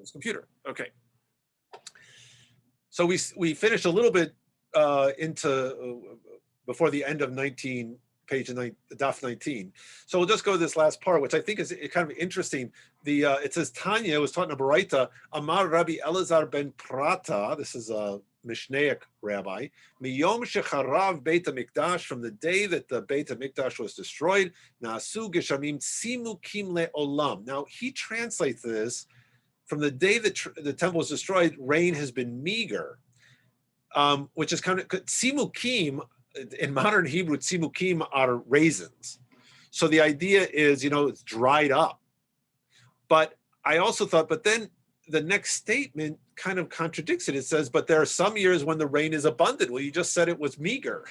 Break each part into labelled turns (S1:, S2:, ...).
S1: his computer. Okay. So we finished a little bit into before the end of 19 page daf 19. So we'll just go to this last part, which I think is kind of interesting. It says Tanya was taught in a Baraita, Amar Rabbi Elazar ben Prata. This is a Mishnaic rabbi. Miyom shecharav Beit HaMikdash, from the day that the Beit HaMikdash was destroyed, Naasu geshamim tzimukim le'olam. Now he translates this, from the day that the temple was destroyed, rain has been meager, which is kind of tzimukim. In modern Hebrew, tzimukim are raisins. So the idea is, it's dried up. But I also thought, but then the next statement kind of contradicts it. It says, but there are some years when the rain is abundant. Well, you just said it was meager.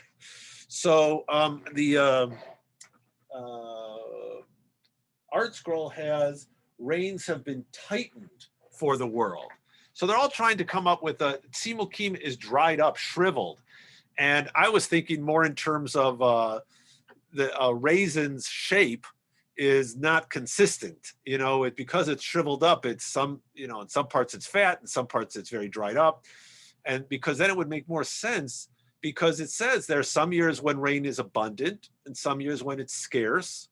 S1: So the Art Scroll has rains have been tightened for the world. So they're all trying to come up with tzimukim is dried up, shriveled. And I was thinking more in terms of the raisin's shape is not consistent. Because it's shriveled up, it's some, in some parts it's fat, in some parts it's very dried up. And because then it would make more sense, because it says there are some years when rain is abundant and some years when it's scarce.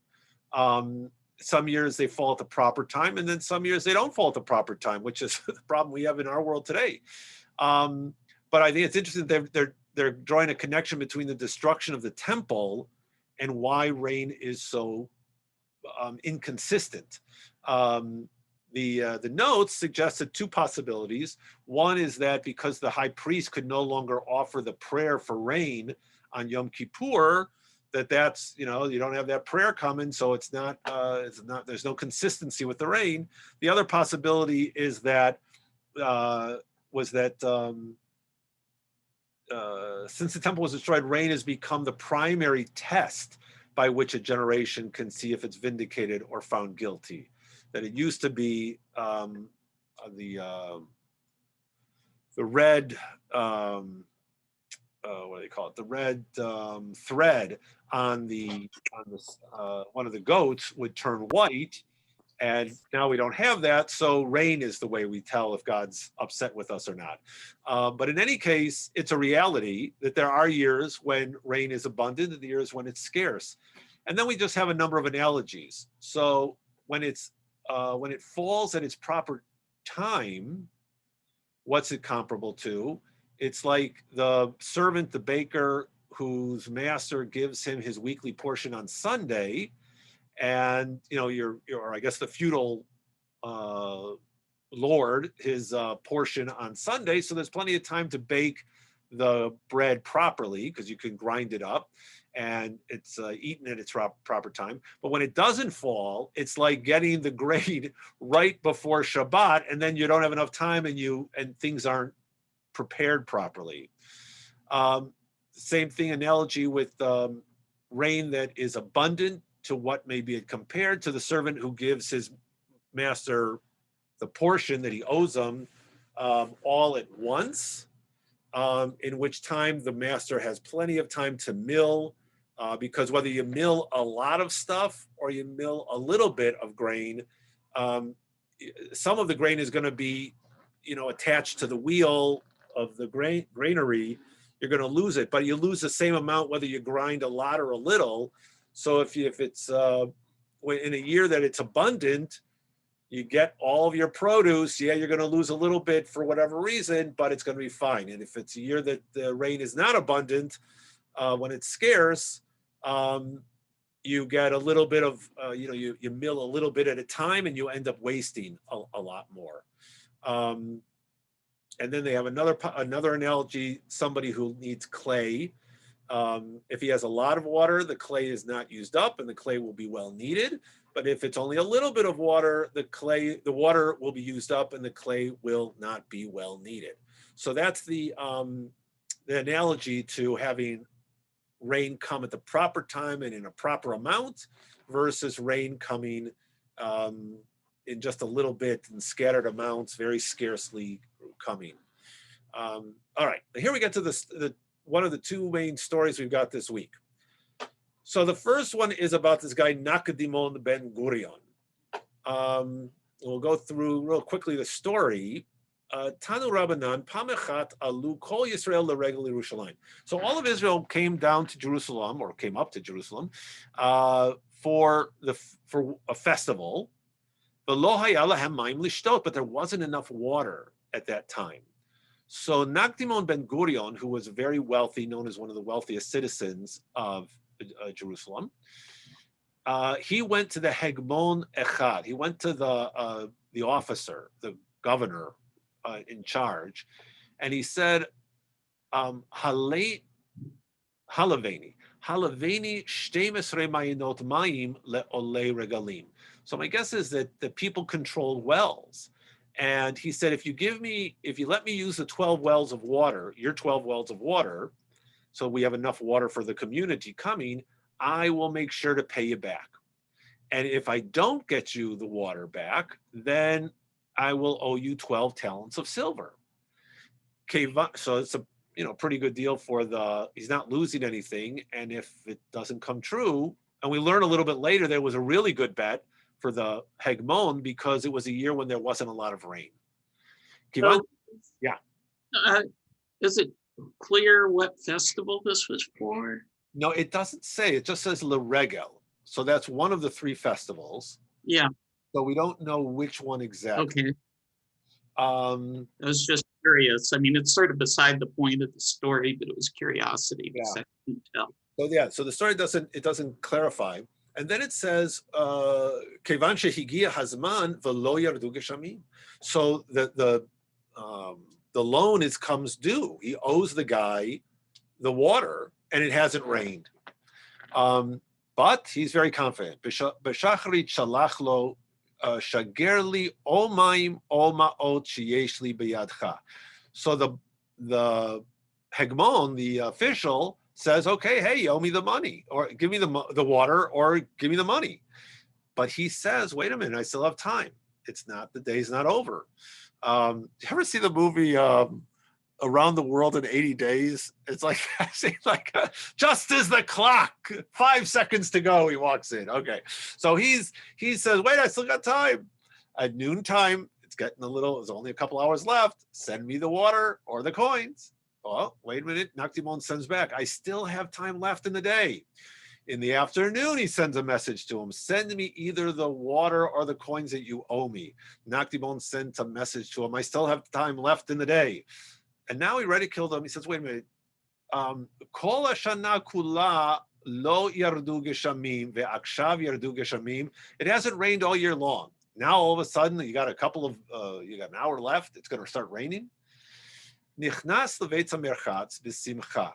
S1: Some years they fall at the proper time, and then some years they don't fall at the proper time, which is the problem we have in our world today. But I think it's interesting they're drawing a connection between the destruction of the temple and why rain is so inconsistent. The notes suggested two possibilities. One is that because the high priest could no longer offer the prayer for rain on Yom Kippur, that's you don't have that prayer coming, so it's not there's no consistency with the rain. The other possibility is that since the temple was destroyed, rain has become the primary test by which a generation can see if it's vindicated or found guilty. That it used to be the red, what do they call it? The red thread on one of the goats would turn white. And now we don't have that, so rain is the way we tell if God's upset with us or not. But in any case, it's a reality that there are years when rain is abundant and the years when it's scarce. And then we just have a number of analogies. So when it falls at its proper time, what's it comparable to? It's like the servant, the baker, whose master gives him his weekly portion on Sunday. And or I guess the feudal lord his portion on Sunday, so there's plenty of time to bake the bread properly because you can grind it up, and it's eaten at its proper time. But when it doesn't fall, it's like getting the grain right before Shabbat, and then you don't have enough time, and things aren't prepared properly. Same thing, analogy with rain that is abundant to what may be compared to the servant who gives his master the portion that he owes him all at once, in which time the master has plenty of time to mill, because whether you mill a lot of stuff or you mill a little bit of grain, some of the grain is going to be, attached to the wheel of the granary. You're going to lose it, but you lose the same amount whether you grind a lot or a little. So if it's in a year that it's abundant, you get all of your produce. Yeah, you're going to lose a little bit for whatever reason, but it's going to be fine. And if it's a year that the rain is not abundant, when it's scarce, you get a little bit of, you mill a little bit at a time, and you end up wasting a lot more. And then they have another analogy, somebody who needs clay. If he has a lot of water, the clay is not used up and the clay will be well needed. But if it's only a little bit of water, the water will be used up and the clay will not be well needed. So that's the analogy to having rain come at the proper time and in a proper amount versus rain coming in just a little bit in scattered amounts, very scarcely coming. All right, here we get to one of the two main stories we've got this week. So the first one is about this guy, Nakadimon ben Gurion. we'll go through real quickly the story. Tanu Rabbanan, Pamechat Alu Kol Yisrael L'Regel Yerushalayim. So all of Israel came down to Jerusalem, or came up to Jerusalem, for a festival. But there wasn't enough water at that time. So Nakdimon ben Gurion, who was very wealthy, known as one of the wealthiest citizens of Jerusalem, he went to the Hegmon Echad. He went to the officer, the governor in charge, and he said, Halaveni, Halaveni shtemesre mayinot mayim le'olei regalim. So my guess is that the people controlled wells. And he said, if you let me use the 12 wells of water, your 12 wells of water, so we have enough water for the community coming, I will make sure to pay you back. And if I don't get you the water back, then I will owe you 12 talents of silver. So it's a pretty good deal he's not losing anything. And if it doesn't come true, and we learn a little bit later, there was a really good bet for the Hegmon because it was a year when there wasn't a lot of rain.
S2: So,
S1: yeah.
S2: Is it clear what festival this was for?
S1: No, it doesn't say. It just says L'Regel. So that's one of the 3 festivals.
S2: Yeah.
S1: So we don't know which one exactly.
S2: Okay. I was just curious. I mean, it's sort of beside the point of the story, but it was curiosity because I couldn't tell.
S1: So the story doesn't clarify. And then it says, Kevan shehigia hazman v'lo yardu geshamim. So the loan comes due. He owes the guy the water, and it hasn't rained. But he's very confident. B'shachrit shalach lo shagerli ol mayim ol ma'ot sheyesh li b'yadcha. So the Hegmon, the official, says, okay, hey, you owe me the money, or give me the water, or give me the money. But he says, wait a minute, I still have time. The day's not over. You ever see the movie Around the World in 80 Days? It's like, just as the clock, 5 seconds to go, he walks in. Okay. So he says, wait, I still got time. At noontime, there's only a couple hours left. Send me the water or the coins. Oh, wait a minute. Nakdimon sends back, I still have time left in the day. In the afternoon, he sends a message to him. Send me either the water or the coins that you owe me. Nakdimon sent a message to him. I still have time left in the day. And now he ready to kill them. He says, wait a minute. Kol hashana kula lo yardu geshamim ve'akshav yardu geshamim. It hasn't rained all year long. Now all of a sudden you got an hour left. It's going to start raining. Nichnas leveitz hamerchatz b'simcha.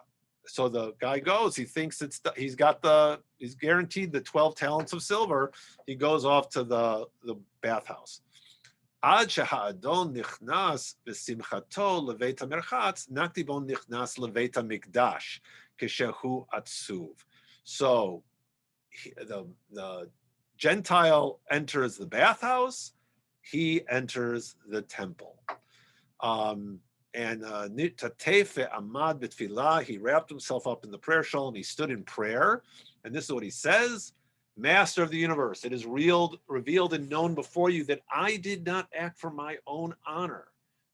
S1: So the guy goes. He thinks he's guaranteed the 12 talents of silver. He goes off to the bathhouse. Ad sheha'adon nichnas b'simchato leveit hamerchatz nakdimon nichnas leveit hamikdash keshehu atzuv. So the Gentile enters the bathhouse. He enters the temple. And Tatefe Amad B'Tfilah, he wrapped himself up in the prayer shawl and he stood in prayer. And this is what he says: Master of the universe, it is revealed and known before you that I did not act for my own honor,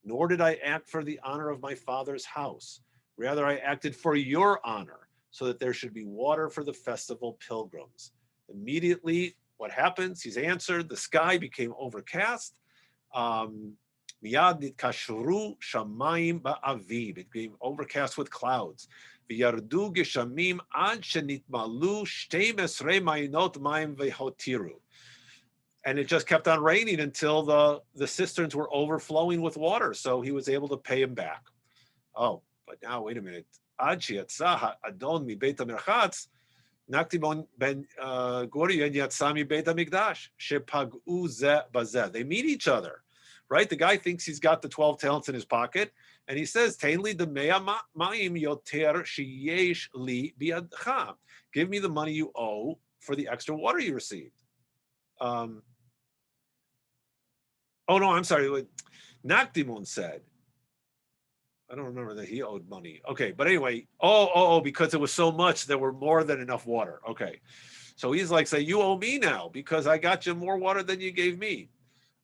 S1: nor did I act for the honor of my father's house. Rather, I acted for your honor, so that there should be water for the festival pilgrims. Immediately, what happens? He's answered. The sky became overcast. Miyad nitkashru shamayim ba'aviv. It became overcast with clouds. V'yardu geshamim ad shenitmalu shtei mesrei mayinot mayim vehotiru. And it just kept on raining until the cisterns were overflowing with water. So he was able to pay him back. Oh, but now wait a minute. Ad sheyatzah adon mi beit hamerchatz Nakdimon ben Gurion yatsa mi beit hamikdash shepag'u zeh bazeh. They meet each other. Right? The guy thinks he's got the 12 talents in his pocket, and he says, "Tainli de mea ma'im yoter sheyesh li biadcha." Give me the money you owe for the extra water you received. Oh no, I'm sorry. What Nakdimon said. I don't remember that he owed money. Okay, but anyway, because it was so much, there were more than enough water. Okay, so he's like, "Say you owe me now because I got you more water than you gave me."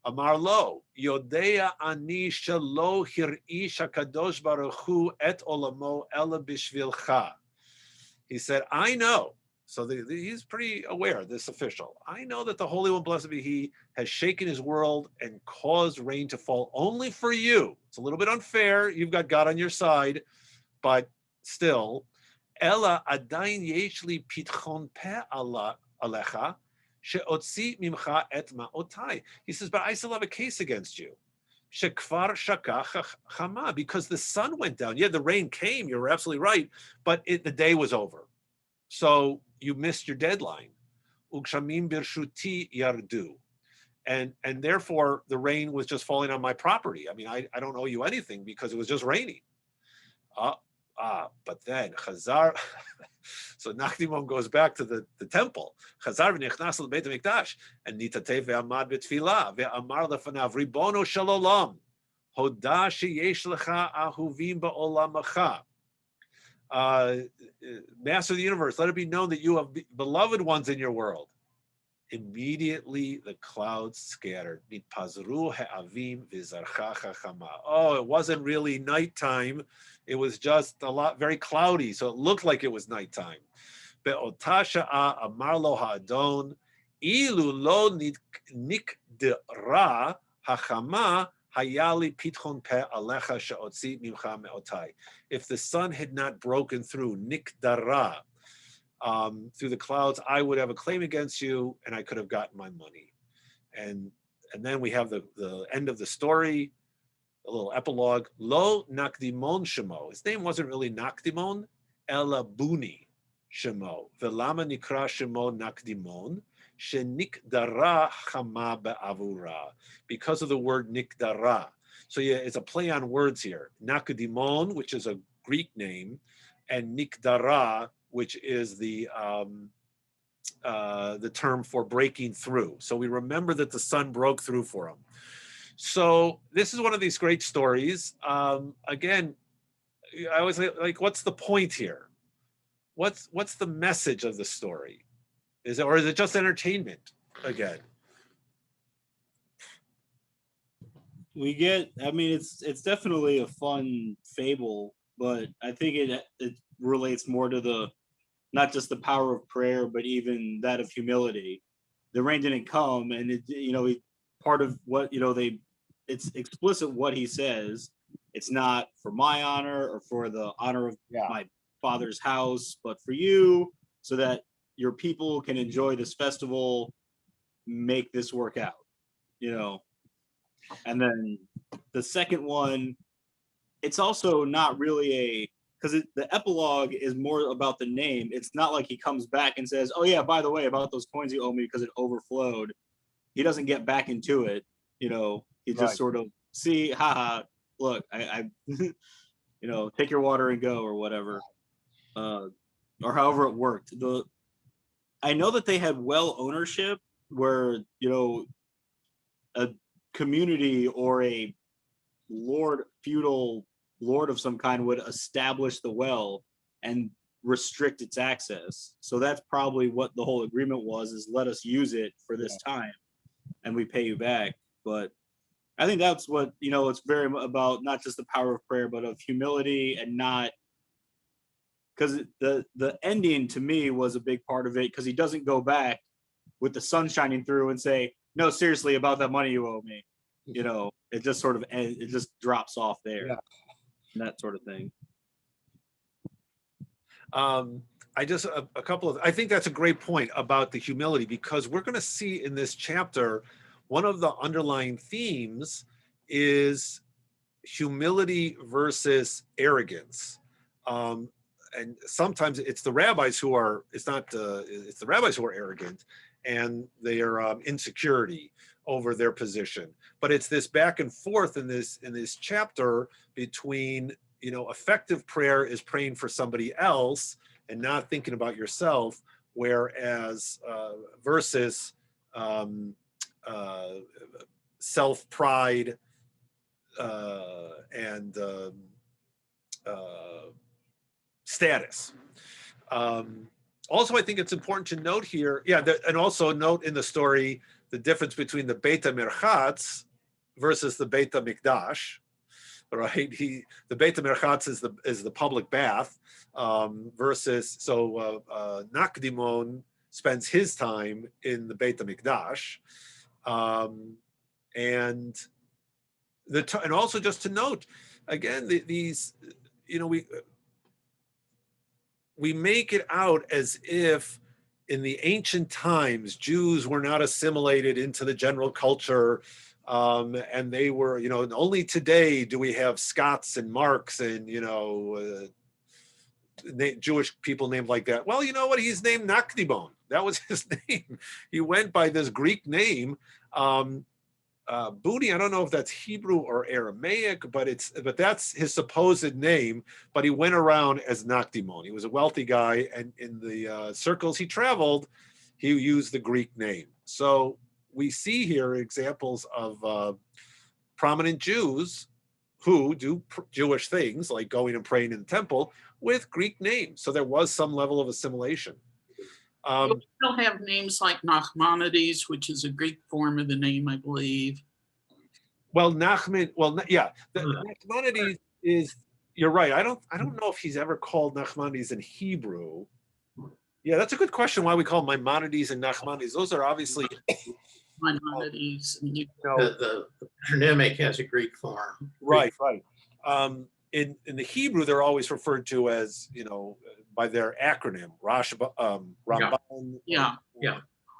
S1: Amar lo, Yodea ani shelo hir'ish hakadosh baruch hu et olamo ela bishvilcha. He said, I know. So he's pretty aware, this official. I know that the Holy One, blessed be He, has shaken His world and caused rain to fall only for you. It's a little bit unfair. You've got God on your side, but still, Ella adayin yesh li pitchon pe alecha sheotzi mimcha et ma'otai. He says, but I still have a case against you. Shekvar shakach chama, because the sun went down. Yeah, the rain came. You're absolutely right, but the day was over. So you missed your deadline. Ukshamim birshuti yardu. And therefore the rain was just falling on my property. I mean, I don't owe you anything because it was just raining. But then Chazar, so Nachdimon goes back to the temple. Chazar v'nichnas l'beit hamikdash, and nitatei ve'amad b'tfilah ve'amar lefanav ribono shalolam hoda sheyesh lecha ahuvim ba'olamacha. Master of the universe, let it be known that you have beloved ones in your world. Immediately the clouds scattered. Oh, it wasn't really nighttime. It was just very cloudy, so it looked like it was nighttime. Amar lo ha'adon, ilu lo nikdera hachama hayali pitchon pe alecha she'otzi mimcha me'otai. If the sun had not broken through, nikdara, through the clouds, I would have a claim against you, and I could have gotten my money. And then we have the end of the story, a little epilogue. Lo Nakdimon Shemo. His name wasn't really Nakdimon, Ela Buni Shemo. Velama Nikra Shemo Nakdimon. Shenikdara Chama Be'avura. Because of the word Nikdara. So yeah, it's a play on words here. Nakdimon, which is a Greek name, and Nikdara, which is the term for breaking through. So we remember that the sun broke through for him. So this is one of these great stories. Again, I was like, what's the point here? What's the message of the story? Is it just entertainment again?
S3: It's definitely a fun fable, but I think it relates more to not just the power of prayer, but even that of humility. The rain didn't come, and part of what it's explicit what he says. It's not for my honor or for the honor of my father's house, but for you, so that your people can enjoy this festival, make this work out, And then the second one, it's also not really because the epilogue is more about the name. It's not like he comes back and says, oh yeah, by the way, about those coins you owe me because it overflowed. He doesn't get back into it. He just sort of, see, haha, look, I take your water and go, or whatever. Or however it worked. I know that they had well ownership where, a community or a feudal lord of some kind would establish the well and restrict its access. So that's probably what the whole agreement was, is let us use it for this time and we pay you back. But I think that's what, it's very about, not just the power of prayer, but of humility, and not, because the ending to me was a big part of it, because he doesn't go back with the sun shining through and say, no, seriously, about that money you owe me. It just sort of, it just drops off there. Yeah. And that sort of thing.
S1: I think that's a great point about the humility, because we're going to see in this chapter, one of the underlying themes is humility versus arrogance. And sometimes it's the rabbis who are, it's the rabbis who are arrogant, and their insecurity over their position. But it's this back and forth in this chapter between, effective prayer is praying for somebody else and not thinking about yourself, whereas versus self-pride and status. Also, I think it's important to note here, and also note in the story the difference between the Beit HaMerchatz versus the Beit HaMikdash, right? The Beit HaMerchatz is the public bath, versus, so Nakdimon spends his time in the Beit HaMikdash. And also just to note, again, these, we make it out as if in the ancient times, Jews were not assimilated into the general culture, and they were, only today do we have Scots and Marks and, Jewish people named like that. Well, you know what? He's named Nakdimon. That was his name. He went by this Greek name. Booty, I don't know if that's Hebrew or Aramaic, but that's his supposed name. But he went around as Nakdimon. He was a wealthy guy, and in the circles he traveled, he used the Greek name. So we see here examples of prominent Jews who do Jewish things like going and praying in the temple with Greek names. So there was some level of assimilation.
S2: You still have names like Nachmanides, which is a Greek form of the name, I believe.
S1: Well, Nachmanides is, you're right. I don't know if he's ever called Nachmanides in Hebrew. Yeah, that's a good question why we call Maimonides and Nachmanides. Those are obviously
S2: Maimonides.
S4: The patronymic has a Greek form.
S1: Right. In the Hebrew, they're always referred to as, by their acronym, Ramban.
S2: Yeah.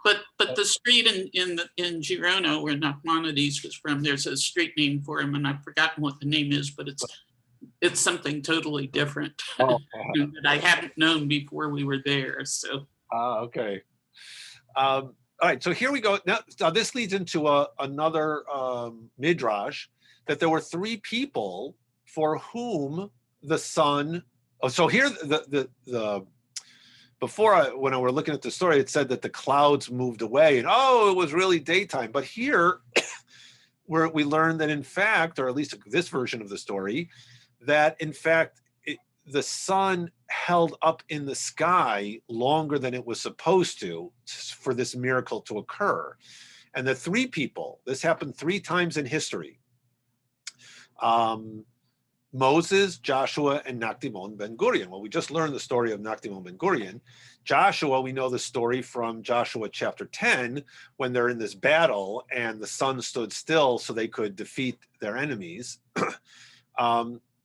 S2: But the street in Girona where Nachmanides was from, there's a street name for him, and I've forgotten what the name is, but it's something totally different that I hadn't known before we were there. So.
S1: Okay. All right. So here we go. Now this leads into another midrash, that there were three people for whom the sun. Oh, so here when I were looking at the story, it said that the clouds moved away and it was really daytime. But here, where we learn that in fact, or at least this version of the story, that in fact the sun held up in the sky longer than it was supposed to for this miracle to occur. And the three people, this happened 3 times in history. Moses, Joshua, and Nakdimon ben Gurion. Well, we just learned the story of Nakdimon ben Gurion. Joshua, we know the story from Joshua chapter 10, when they're in this battle and the sun stood still so they could defeat their enemies.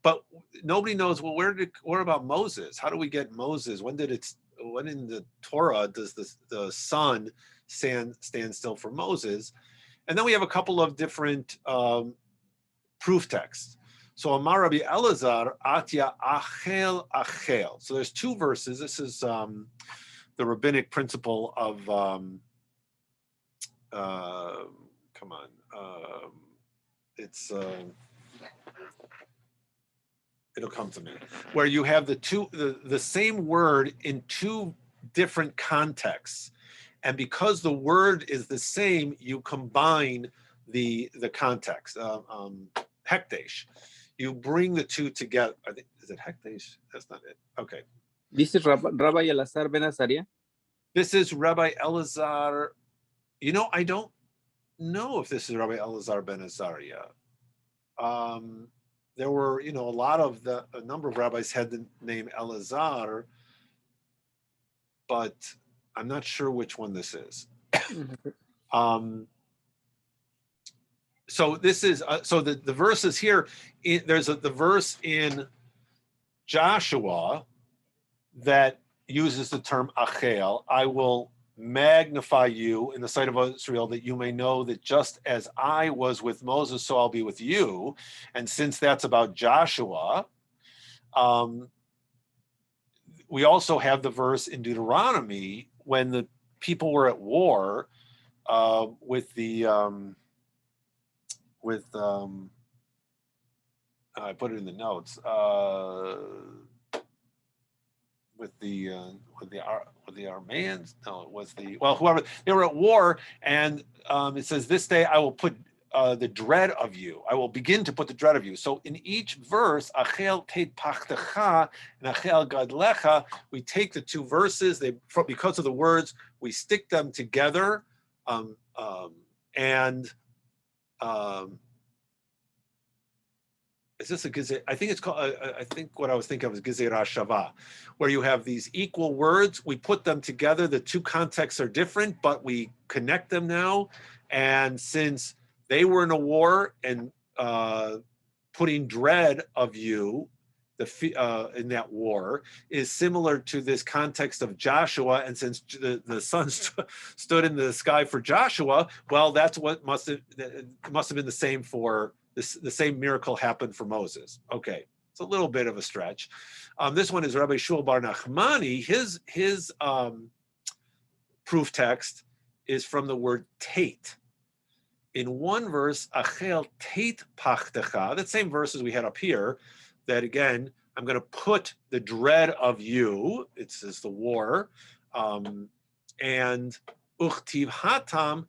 S1: But nobody knows, well, what about Moses? How do we get Moses? When in the Torah does the sun stand still for Moses? And then we have a couple of different proof texts. So Amar Rabbi Elazar, Atya Achel Achel. So there's 2 verses. This is the rabbinic principle of, it'll come to me, where you have the same word in 2 different contexts. And because the word is the same, you combine the context, hekdesh. You bring the 2 together. Is it hekdesh? That's not it. Okay.
S5: This is Rabbi Elazar ben Azariah.
S1: This is Rabbi Elazar. I don't know if this is Rabbi Elazar ben Azariah. There were, a number of rabbis had the name Elazar, but I'm not sure which one this is. So this is, the verses here, there's the verse in Joshua that uses the term Achel. I will magnify you in the sight of Israel, that you may know that just as I was with Moses, so I'll be with you. And since that's about Joshua, we also have the verse in Deuteronomy when the people were at war with I put it in the notes, with the Armenians. No, it was whoever. They were at war, and it says, "This day I will put the dread of you. I will begin to put the dread of you." So in each verse, Achel teit pachtecha and Achel gadlecha, we take the 2 verses. Because of the words, we stick them together And is this a gezerah? I think it's called, I think what I was thinking of is gezerah shava, where you have these equal words, we put them together, the two contexts are different, but we connect them now. And since they were in a war and putting dread of you in that war is similar to this context of Joshua. And since the sun stood in the sky for Joshua, well, that's what must have been the same for this. The same miracle happened for Moses. Okay, it's a little bit of a stretch. This one is Rabbi Shul Bar Nachmani. His proof text is from the word tate. In one verse, Achel tate pachtecha, that same verse as we had up here, that again, I'm going to put the dread of you, it says the war, and uchtiv hatam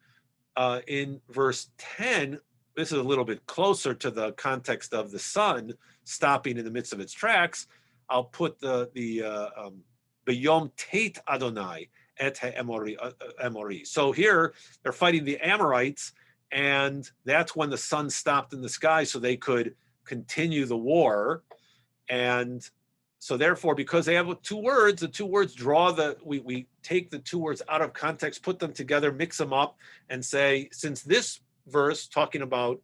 S1: in verse 10, this is a little bit closer to the context of the sun stopping in the midst of its tracks. I'll put the beyom tate Adonai et Emori. So here they're fighting the Amorites, and that's when the sun stopped in the sky so they could continue the war. And so therefore, because they have two words, the two words draw we take the two words out of context, put them together, mix them up, and say, since this verse talking about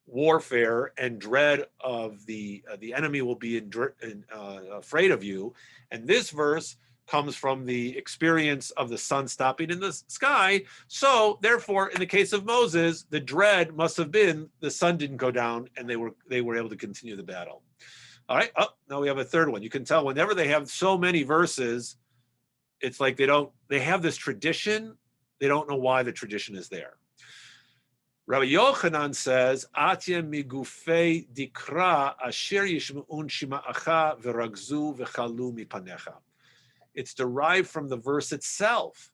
S1: warfare and dread of the enemy will be afraid of you, and this verse comes from the experience of the sun stopping in the sky. So therefore, in the case of Moses, the dread must have been the sun didn't go down and they were able to continue the battle. All right. Oh, now we have a third one. You can tell whenever they have so many verses, it's like they have this tradition. They don't know why the tradition is there. Rabbi Yochanan says, Atya migufei dikra asher yishma'un shima'acha v'ragzu v'chalu mipanecha. It's derived from the verse itself.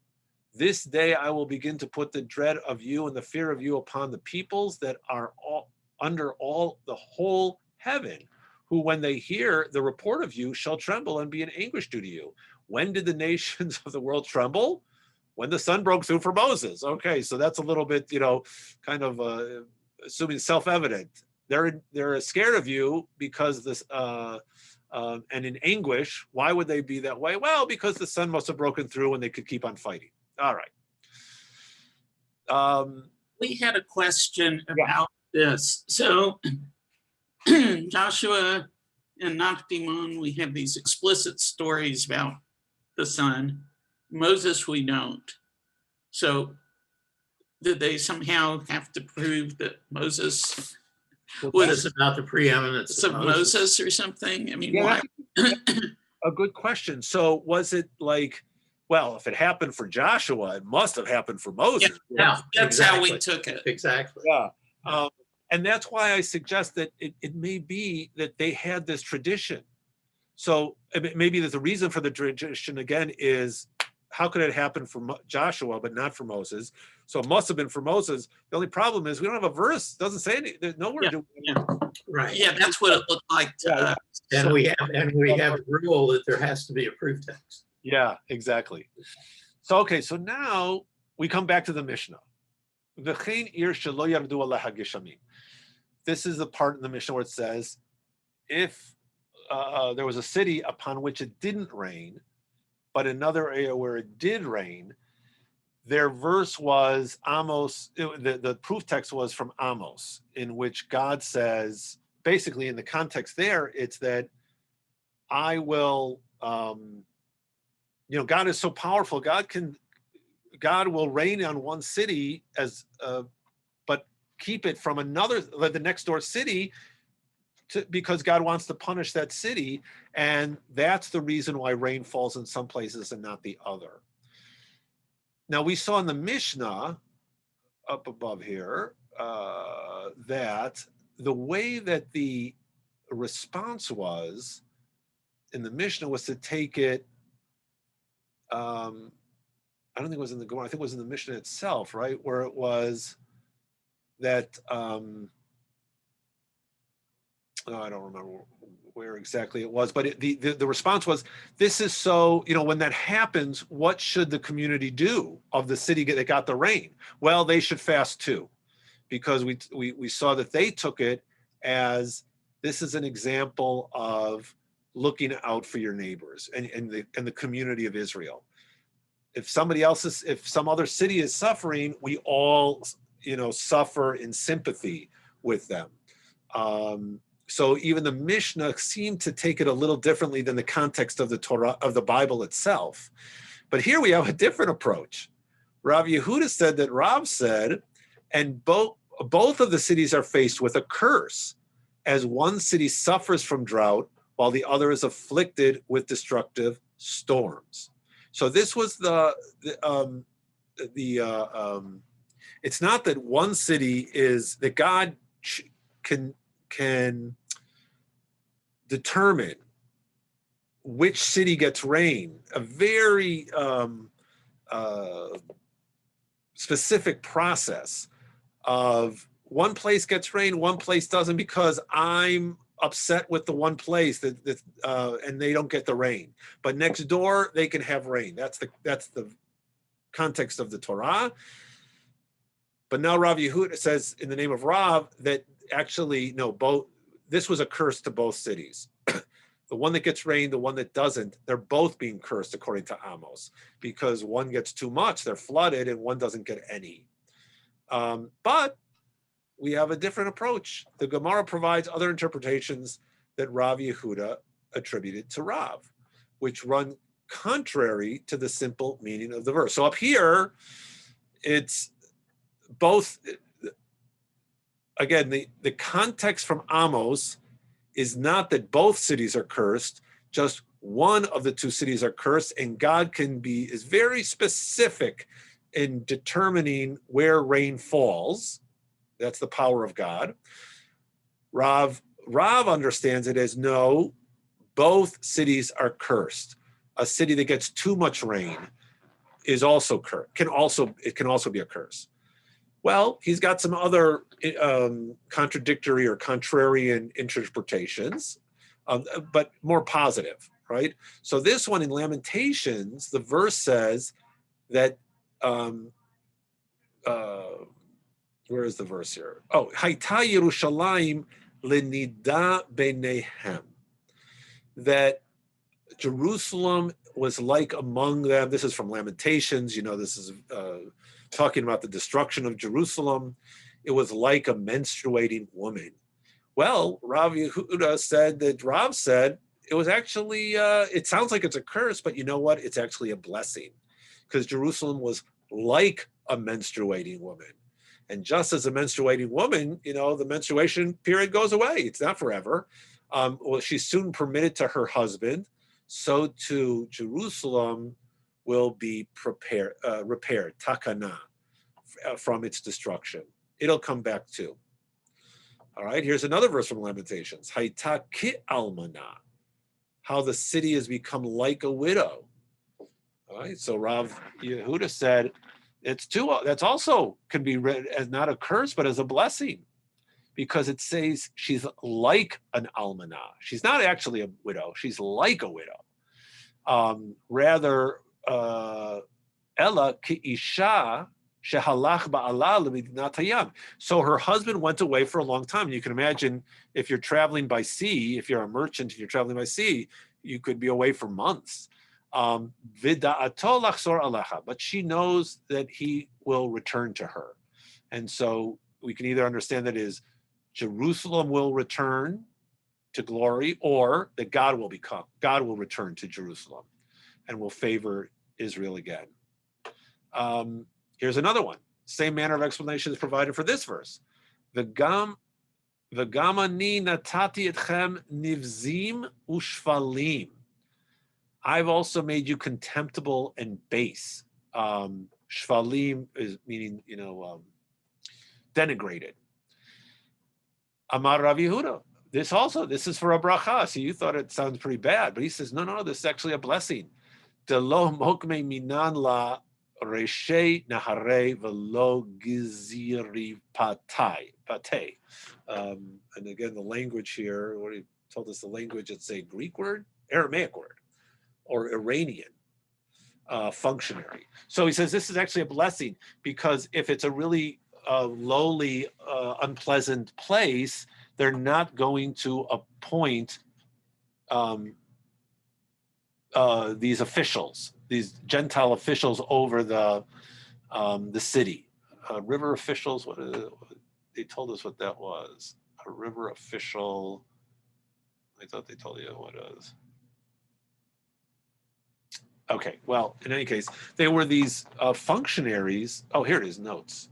S1: This day I will begin to put the dread of you and the fear of you upon the peoples that are under all the whole heaven, who when they hear the report of you shall tremble and be in anguish due to you. When did the nations of the world tremble? When the sun broke through for Moses. Okay, so that's a little bit, kind of assuming self-evident. They're scared of you because this, and in anguish. Why would they be that way? Well, because the sun must have broken through and they could keep on fighting. All right.
S2: We had a question about this. So Joshua and Nachdimon, we have these explicit stories about the sun. Moses, we don't. So did they somehow have to prove that Moses
S4: was about the preeminence
S2: of Moses or something? I mean, why?
S1: A good question. So was it like, well, if it happened for Joshua, it must have happened for Moses.
S2: Yeah, that's exactly how we took it.
S4: Exactly.
S1: Yeah. And that's why I suggest that it may be that they had this tradition. So maybe that the reason for the tradition, again, is how could it happen for Joshua, but not for Moses? So it must have been for Moses. The only problem is we don't have a verse. It doesn't say anything. There's nowhere to
S4: Right.
S2: Yeah, that's what it looked like to us.
S4: And we have a rule that there has to be a proof text.
S1: Yeah, exactly. So, okay, so now we come back to the Mishnah. This is the part in the Mishnah where it says, if there was a city upon which it didn't rain, but another area where it did rain, their verse was Amos, the proof text was from Amos, in which God says, basically in the context there, it's that I will, God is so powerful, God will rain on one city but keep it from the next door city, because God wants to punish that city, and that's the reason why rain falls in some places and not the other. Now we saw in the Mishnah up above here that the way that the response was in the Mishnah was to take it. I don't think it was in the Gemara. I think it was in the Mishnah itself, right, where it was that. I don't remember where exactly it was, but the response was, this is so, when that happens, what should the community do of the city that got the rain? Well, they should fast too, because we saw that they took it as, this is an example of looking out for your neighbors and the community of Israel. If some other city is suffering, we all, suffer in sympathy with them. So even the Mishnah seemed to take it a little differently than the context of the Torah, of the Bible itself. But here we have a different approach. Rav Yehuda said that Rav said, and both of the cities are faced with a curse, as one city suffers from drought while the other is afflicted with destructive storms. So this was it's not that one city is, that God can determine which city gets rain, a very specific process of one place gets rain, one place doesn't, because I'm upset with the one place and they don't get the rain, but next door they can have rain. That's the context of the Torah. But now Rav Yehuda says in the name of Rav that actually, no, this was a curse to both cities. The one that gets rain, the one that doesn't, they're both being cursed according to Amos, because one gets too much, they're flooded, and one doesn't get any. But we have a different approach. The Gemara provides other interpretations that Rav Yehuda attributed to Rav, which run contrary to the simple meaning of the verse. So up here, it's both. Again, the context from Amos is not that both cities are cursed, just one of the two cities are cursed, and God is very specific in determining where rain falls. That's the power of God. Rav understands it as, no, both cities are cursed. A city that gets too much rain is also cursed. It can also be a curse. Well, he's got some other contradictory or contrarian interpretations, but more positive, right? So this one in Lamentations, the verse says that, where is the verse here? Oh, Haita Yerushalayim lenida beinehem. That Jerusalem was like among them. This is from Lamentations. This is talking about the destruction of Jerusalem. It was like a menstruating woman. Well, Rav Yehuda said that Rav said it was actually, it sounds like it's a curse, but you know what? It's actually a blessing, because Jerusalem was like a menstruating woman. And just as a menstruating woman, the menstruation period goes away. It's not forever. Well, she's soon permitted to her husband. So too Jerusalem will be repaired, takana, from its destruction. It'll come back too. All right, here's another verse from Lamentations. Haita ki almana, how the city has become like a widow. All right, so Rav Yehuda said that's also can be read as not a curse, but as a blessing, because it says she's like an almana. She's not actually a widow. She's like a widow. Rather, Ella ki isha shehalach ba'ala lemidinat hayam. So her husband went away for a long time. You can imagine if you're traveling by sea, if you're a merchant and you're traveling by sea, you could be away for months. Vida'ato lachzor alecha, but she knows that he will return to her. And so we can either understand that is Jerusalem will return to glory, or that God will return to Jerusalem and will favor Israel again. Here's another one. Same manner of explanation is provided for this verse. V'gam ani natati etchem nivzim ushvalim. I've also made you contemptible and base. Shvalim is meaning, denigrated. Amar Rav Yehuda. This is for a bracha. So you thought it sounds pretty bad, but he says, no, this is actually a blessing. Delo mokme minan la Reshe Nahare Velo Giziri Pate. And again, the language here, what he told us the language, it's a Greek word, Aramaic word, or Iranian functionary. So he says this is actually a blessing because if it's a really lowly, unpleasant place, they're not going to appoint these officials, these Gentile officials over the city. River officials, they told us what that was. A river official, I thought they told you what it was. Okay, well, in any case, they were these functionaries. Oh, here it is, notes.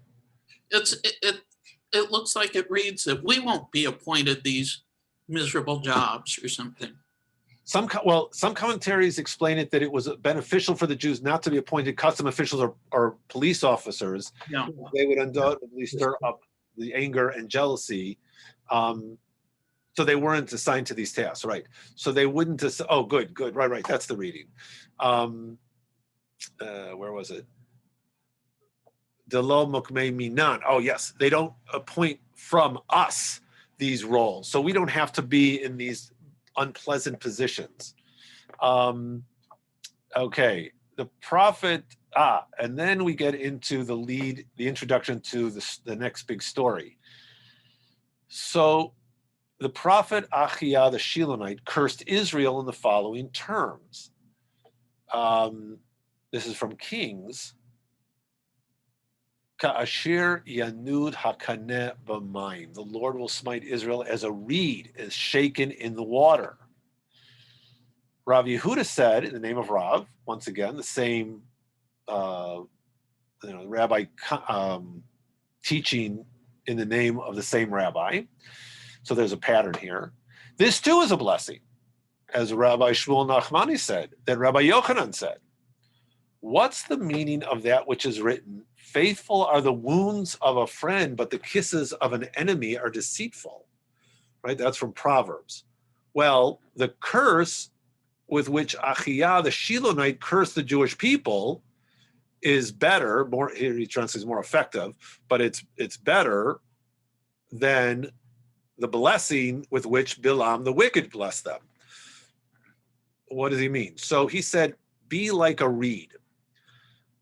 S2: It looks like it reads that we won't be appointed these miserable jobs or something.
S1: Some commentaries explain it that it was beneficial for the Jews not to be appointed custom officials or police officers.
S2: Yeah.
S1: They would undoubtedly stir up the anger and jealousy. So they weren't assigned to these tasks, right? So they wouldn't. Oh, good. Right. That's the reading. Where was it? Delo mokmei minan. Oh, yes. They don't appoint from us these roles, so we don't have to be in these unpleasant positions. Okay, the prophet. And then we get into the introduction to the next big story. So the prophet Achiah the Shilonite cursed Israel in the following terms. This is from Kings. Ka'asher yanud hakaneh b'mayim. The Lord will smite Israel as a reed is shaken in the water. Rav Yehuda said, in the name of Rav, once again, the same rabbi teaching in the name of the same rabbi. So there's a pattern here. This too is a blessing, as Rabbi Shmuel Nachmani said, that Rabbi Yochanan said. What's the meaning of that which is written? Faithful are the wounds of a friend, but the kisses of an enemy are deceitful. Right? That's from Proverbs. Well, the curse with which Achiah the Shilonite cursed the Jewish people is better, more, here he translates more effective, but it's better than the blessing with which Bilam the wicked blessed them. What does he mean? So he said, be like a reed.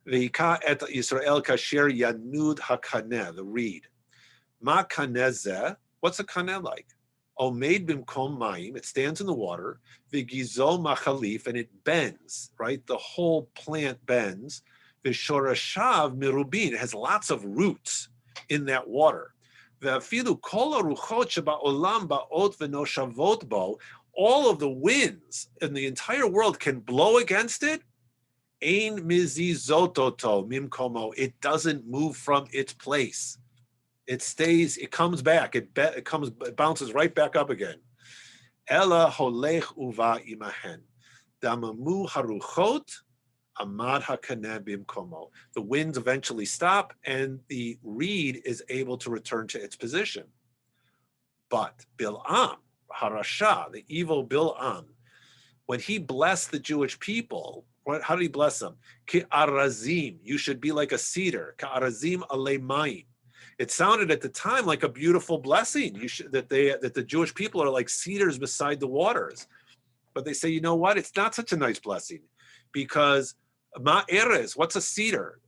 S1: V'yika et Yisrael kasher yanud hakaneh, the reed. Ma kaneh zeh, what's a kaneh like? Omeid bimkom mayim, it stands in the water. V'gizo machalif, and it bends, right? The whole plant bends. V'shorashav mirubin, it has lots of roots in that water. V'afilu kol haruchot sheba'olam ba'ot v'noshavot bo, all of the winds in the entire world can blow against it. Ein mizizototo mimkomo, it doesn't move from its place. It stays, it comes back, it bounces right back up again. Ela holech uva imahen. Damamu haruchot amad hakaneh bimkomo. The winds eventually stop and the reed is able to return to its position. But Bil'am, Harasha, the evil Bil'am, when he blessed the Jewish people, how did he bless them? Ki arazim, you should be like a cedar. Ka arazim alei mayim. It sounded at the time like a beautiful blessing. That the Jewish people are like cedars beside the waters. But they say, you know what? It's not such a nice blessing, because ma erez, what's a cedar?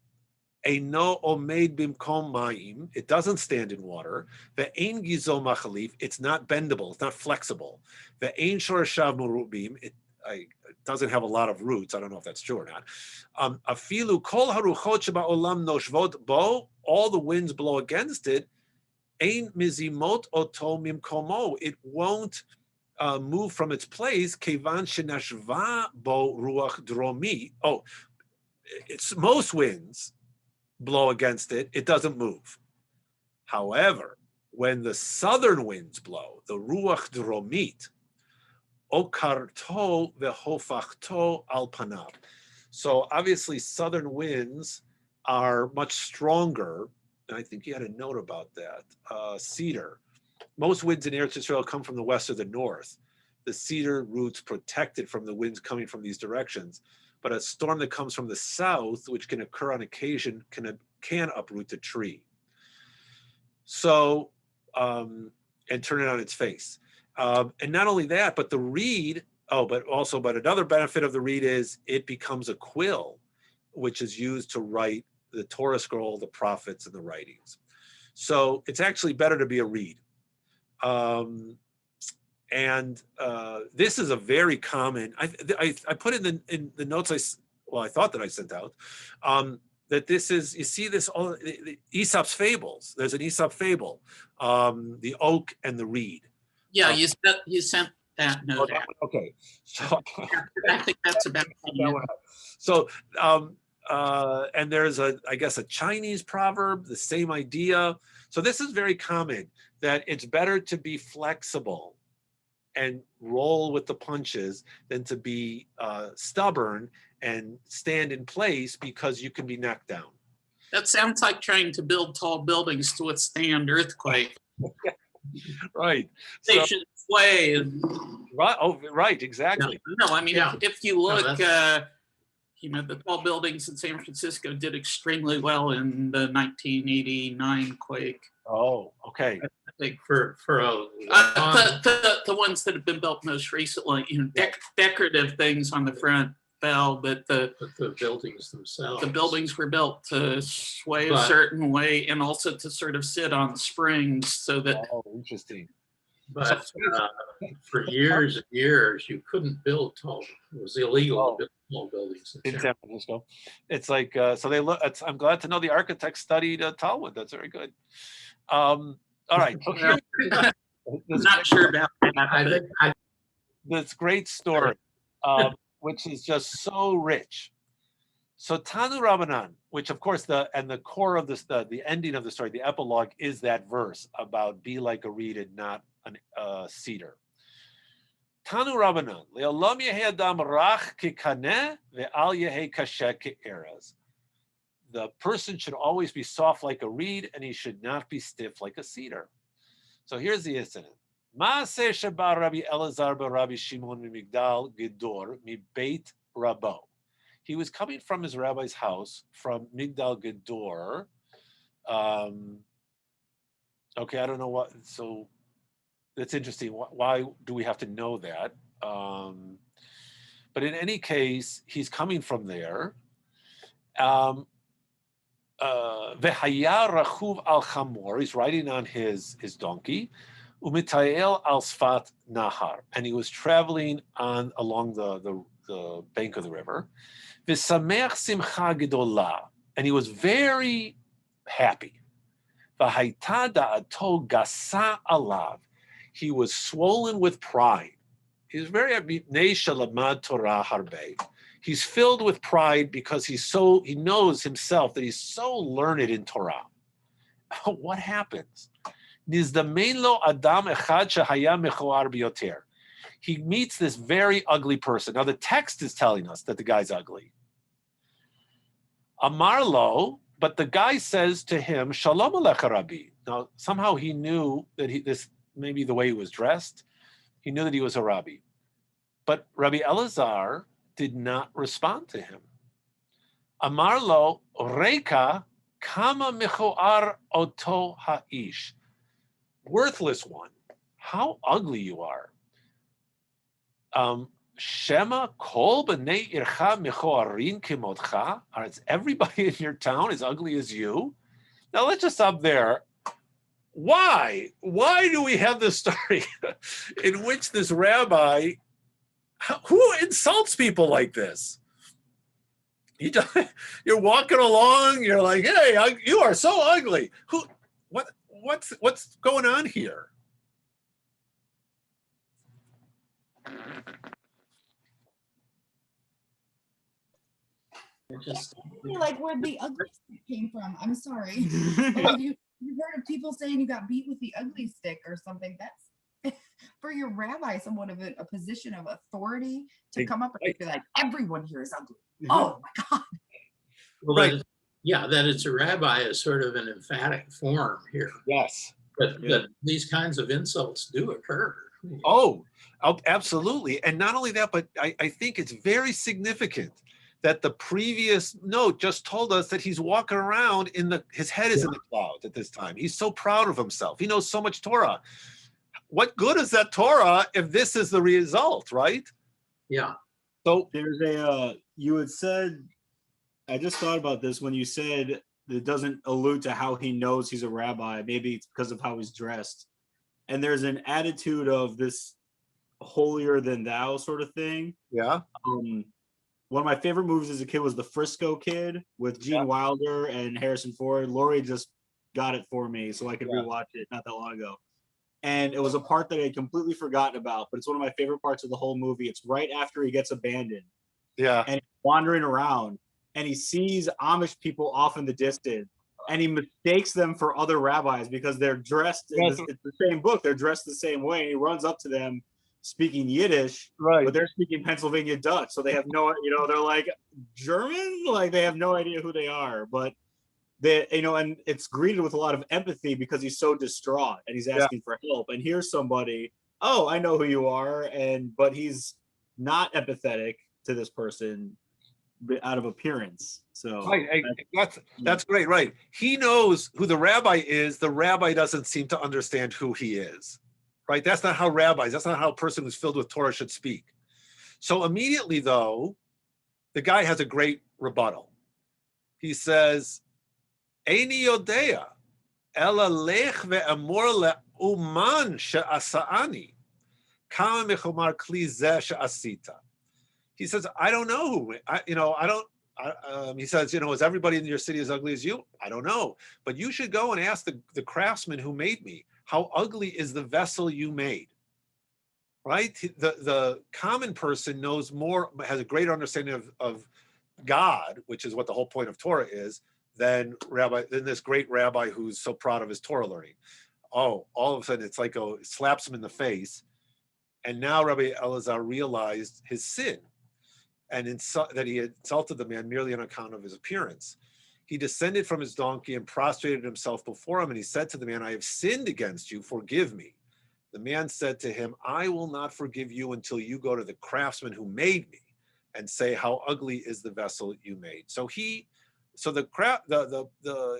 S1: Eino omeid bimkom mayim. It doesn't stand in water. Ve'ein gizo machalif. It's not bendable. It's not flexible. Ve'ein shorashav murubim. It doesn't have a lot of roots. I don't know if that's true or not. Afilu kol haruchot sheba'olam noshvot bo. All the winds blow against it. Ein mizimot oto mimkomo. It won't move from its place. Kevan shenashva bo ruach dromi. Oh, it's most winds blow against it. It doesn't move. However, when the southern winds blow, the ruach dromit, okarto vehofachto al panav. So obviously southern winds are much stronger. And I think you had a note about that. Cedar. Most winds in Eretz Yisrael come from the west or the north. The cedar roots protect it from the winds coming from these directions. but a storm that comes from the south, which can occur on occasion, can uproot the tree. So, and turn it on its face. And not only that, but the reed, but another benefit of the reed is it becomes a quill, which is used to write the Torah scroll, the prophets, and the writings. So it's actually better to be a reed. This is a very common, I put in the notes I thought that I sent out, that this is, you see this, all the Aesop's fables. There's an Aesop fable, the oak and the reed.
S2: Yeah, you sent that note out.
S1: Okay, so
S2: I think that's about it.
S1: So, and there's I guess a Chinese proverb, the same idea. So this is very common, that it's better to be flexible and roll with the punches than to be stubborn and stand in place because you can be knocked down.
S2: That sounds like trying to build tall buildings to withstand earthquake.
S1: Right.
S2: Station sway. And,
S1: Right. Oh, right. Exactly.
S2: no, I mean,
S4: Yeah.
S2: if you look,
S4: that's-
S2: the tall buildings in San Francisco did extremely well in the 1989 quake.
S1: Oh, okay.
S2: I think
S4: For
S2: the ones that have been built most recently, decorative things on the front fell, but the
S4: buildings themselves.
S2: the buildings were built to sway a
S4: But-
S2: certain way and also to sort of sit on springs so that
S1: Oh, interesting.
S4: But for years and years, you couldn't build tall. It was illegal to build tall buildings.
S1: In San Francisco, it's like so they look. I'm glad to know the architect studied Talmud. That's very good. All right. So here,
S2: I'm not sure about that.
S4: I
S2: but-
S4: think
S1: this great story, which is just so rich. So Tanu Rabbanan, which of course the core of this, the ending of the story, the epilogue is that verse about be like a reed and not a cedar. Tanu Rabbanan, le'olam yehei adam rach kekaneh ve'al yehei kasher ke'erez. The person should always be soft like a reed, and he should not be stiff like a cedar. So here's the incident. Maaseh sheba Rabbi Elazar bar Rabbi Shimon mimigdal Gedor mi Beit Rabbo. He was coming from his rabbi's house from Migdal Gedor. Okay, I don't know what. So that's interesting. Why do we have to know that? But in any case, he's coming from there. Vehaya rachuv al chamor. He's riding on his donkey. Umitayel al sfat nahar, and he was traveling along the bank of the river. V'sameach simcha gedolah, and he was very happy. V'haita da'ato gasa alav, he was swollen with pride. He's very happy. Nei shalamad Torah harbe. He's filled with pride because he knows himself that he's so learned in Torah. What happens? Nizdamein lo adam echad shehaya mechoar biyoter. He meets this very ugly person. Now the text is telling us that the guy's ugly. Amar lo, but the guy says to him, Shalom alecha Rabbi. Now somehow he knew that this maybe the way he was dressed, he knew that he was a rabbi. But Rabbi Elazar did not respond to him. Amar lo, Reka kama mechoar oto ha'ish. Worthless one, how ugly you are. Shema kol b'nei ircha mechoarin kimotcha. Is everybody in your town as ugly as you? Now let's just stop there. Why? Why do we have this story in which this rabbi, who insults people like this? You're walking along, you're like, hey, you are so ugly. What's going on here?
S6: Like where the ugly stick came from. I'm sorry. Like you heard of people saying you got beat with the ugly stick or something. That's for your rabbi, somewhat of a position of authority to come up and be like, everyone here is ugly. Oh my God.
S4: Well,
S1: Right.
S4: that it's a rabbi is sort of an emphatic form here.
S1: Yes.
S4: But these kinds of insults do occur.
S1: Oh, absolutely. And not only that, but I think it's very significant that the previous note just told us that he's walking around his head is in the clouds at this time. He's so proud of himself. He knows so much Torah. What good is that Torah if this is the result, right?
S4: Yeah.
S1: So
S3: There's you had said, I just thought about this when you said it doesn't allude to how he knows he's a rabbi. Maybe it's because of how he's dressed. And there's an attitude of this holier than thou sort of thing.
S1: yeah,
S3: One of my favorite movies as a kid was The Frisco Kid with Gene Wilder and Harrison Ford. Lori just got it for me so I could rewatch it not that long ago. And it was a part that I had completely forgotten about, but it's one of my favorite parts of the whole movie. It's right after he gets abandoned
S1: yeah,
S3: and he's wandering around and he sees Amish people off in the distance and he mistakes them for other rabbis because they're dressed it's the same book. They're dressed the same way. And he runs up to them speaking Yiddish,
S1: right.
S3: but they're speaking Pennsylvania Dutch. So they have no, they're like German, like they have no idea who they are, but they, and it's greeted with a lot of empathy because he's so distraught and he's asking for help. And here's somebody, oh, I know who you are. But he's not empathetic to this person out of appearance. So
S1: Right. That's great. Right. He knows who the rabbi is. The rabbi doesn't seem to understand who he is. Right. That's not how that's not how a person who's filled with Torah should speak. So immediately, though, the guy has a great rebuttal. He says, Eini yodea, ela lech ve'amor le'uman she'asa'ani, kama mechomar kli zeh she'asita. He says, I don't know who, he says, is everybody in your city as ugly as you? I don't know. But you should go and ask the craftsman who made me, how ugly is the vessel you made? Right? The common person knows more, has a greater understanding of God, which is what the whole point of Torah is, than this great rabbi who's so proud of his Torah learning. Oh, all of a sudden it's like it slaps him in the face. And now Rabbi Elazar realized his sin and that he had insulted the man merely on account of his appearance. He descended from his donkey and prostrated himself before him, and he said to the man, I have sinned against you, forgive me. The man said to him, I will not forgive you until you go to the craftsman who made me and say, how ugly is the vessel you made. So the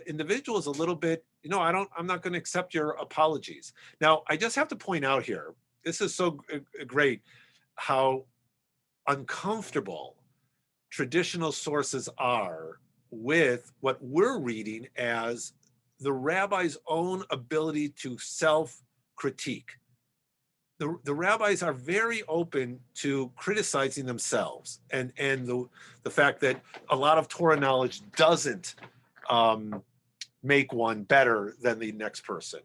S1: individual is a little bit, I'm not going to accept your apologies. Now, I just have to point out here, this is so great, how uncomfortable traditional sources are with what we're reading as the rabbi's own ability to self-critique. The rabbis are very open to criticizing themselves and the fact that a lot of Torah knowledge doesn't make one better than the next person.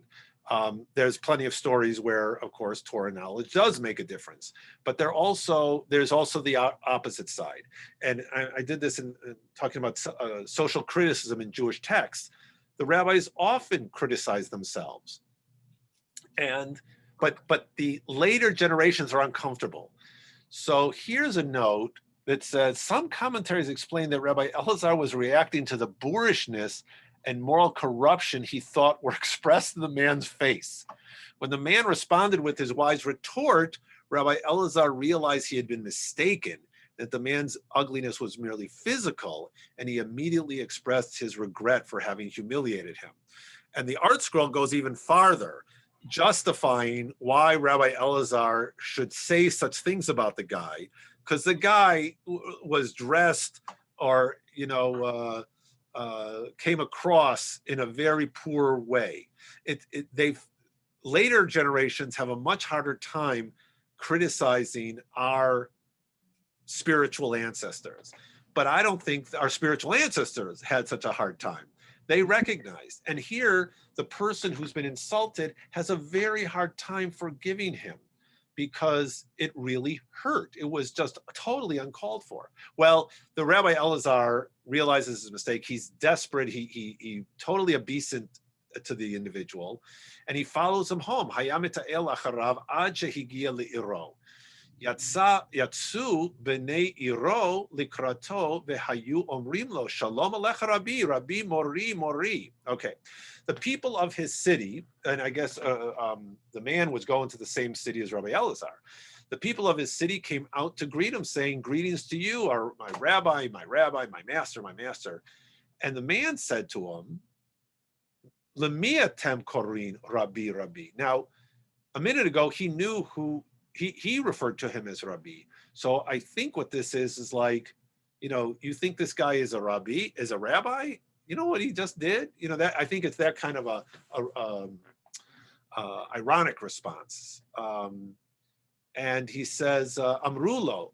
S1: There's plenty of stories where, of course, Torah knowledge does make a difference, but there's also the opposite side. And I did this in talking about social criticism in Jewish texts. The rabbis often criticize themselves, but the later generations are uncomfortable. So here's a note that says, some commentaries explain that Rabbi Elazar was reacting to the boorishness and moral corruption he thought were expressed in the man's face. When the man responded with his wise retort, Rabbi Elazar realized he had been mistaken, that the man's ugliness was merely physical, and he immediately expressed his regret for having humiliated him. And the art scroll goes even farther, justifying why Rabbi Elazar should say such things about the guy, because the guy was dressed or, came across in a very poor way. Later generations have a much harder time criticizing our spiritual ancestors, but I don't think our spiritual ancestors had such a hard time. They recognized, and here the person who's been insulted has a very hard time forgiving him because it really hurt. It was just totally uncalled for. Well, the Rabbi Elazar realizes his mistake. He's desperate. He totally obeisant to the individual, and he follows him home. Yatsu b'nei iro likrato v'hayu omrim lo shalom alecha Rabbi, Rabbi mori mori. Okay, the people of his city, and I guess the man was going to the same city as Rabbi Elazar. The people of his city came out to greet him, saying, "Greetings to you, our my rabbi, my master, my master." And the man said to him, "Lemia tem korin Rabbi Rabbi." Now, a minute ago, he knew who. He referred to him as Rabbi. So I think what this is like, you think this guy is a rabbi, is a rabbi? You know what he just did? That I think it's that kind of a ironic response. And he says, Amrulo,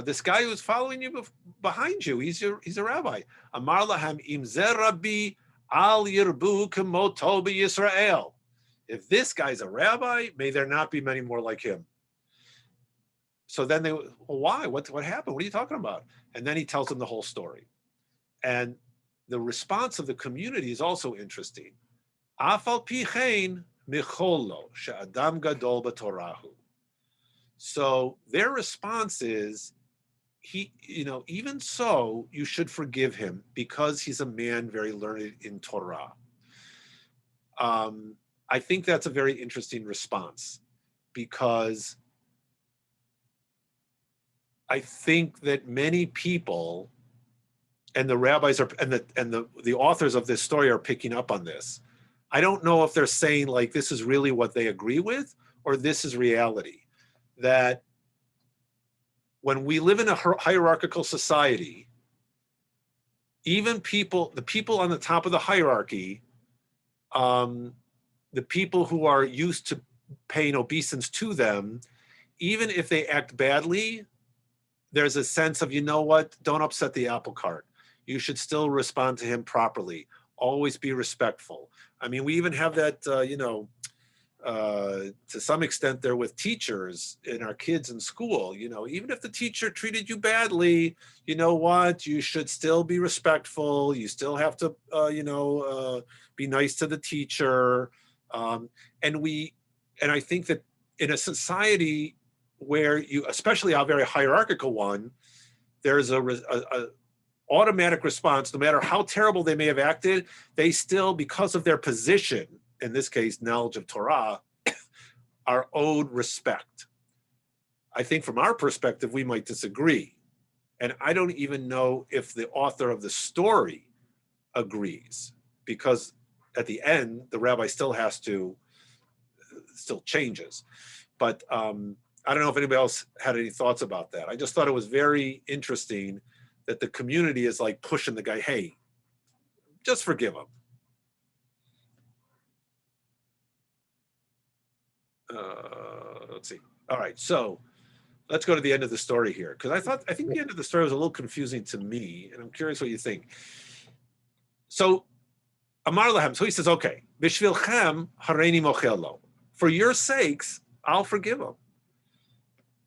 S1: this guy who's following you behind you, he's a rabbi. Amar lahem imzer Rabbi al yirbu kemoto Yisrael. If this guy's a rabbi, may there not be many more like him. So then well, why? What happened? What are you talking about? And then he tells them the whole story. And the response of the community is also interesting. Afal pichein micholo she'adam gadol b'torahu. So their response is, even so, you should forgive him because he's a man very learned in Torah. I think that's a very interesting response because I think that many people and the rabbis are and the authors of this story are picking up on this. I don't know if they're saying like this is really what they agree with or this is reality. That when we live in a hierarchical society, even the people on the top of the hierarchy, the people who are used to paying obeisance to them, even if they act badly, there's a sense of, don't upset the apple cart. You should still respond to him properly. Always be respectful. I mean, we even have that, to some extent there with teachers and our kids in school, even if the teacher treated you badly, you know what, you should still be respectful. You still have to, be nice to the teacher. And I think that in a society where especially a very hierarchical one, there's a automatic response, no matter how terrible they may have acted, they still, because of their position, in this case, knowledge of Torah, are owed respect. I think from our perspective, we might disagree. And I don't even know if the author of the story agrees, because at the end, the rabbi still changes. But I don't know if anybody else had any thoughts about that. I just thought it was very interesting that the community is like pushing the guy, hey, just forgive him. Let's see. All right, so let's go to the end of the story here, because I think the end of the story was a little confusing to me, and I'm curious what you think. So Amar lahem, so he says, okay, bishvilchem hareini mochelo. For your sakes, I'll forgive him.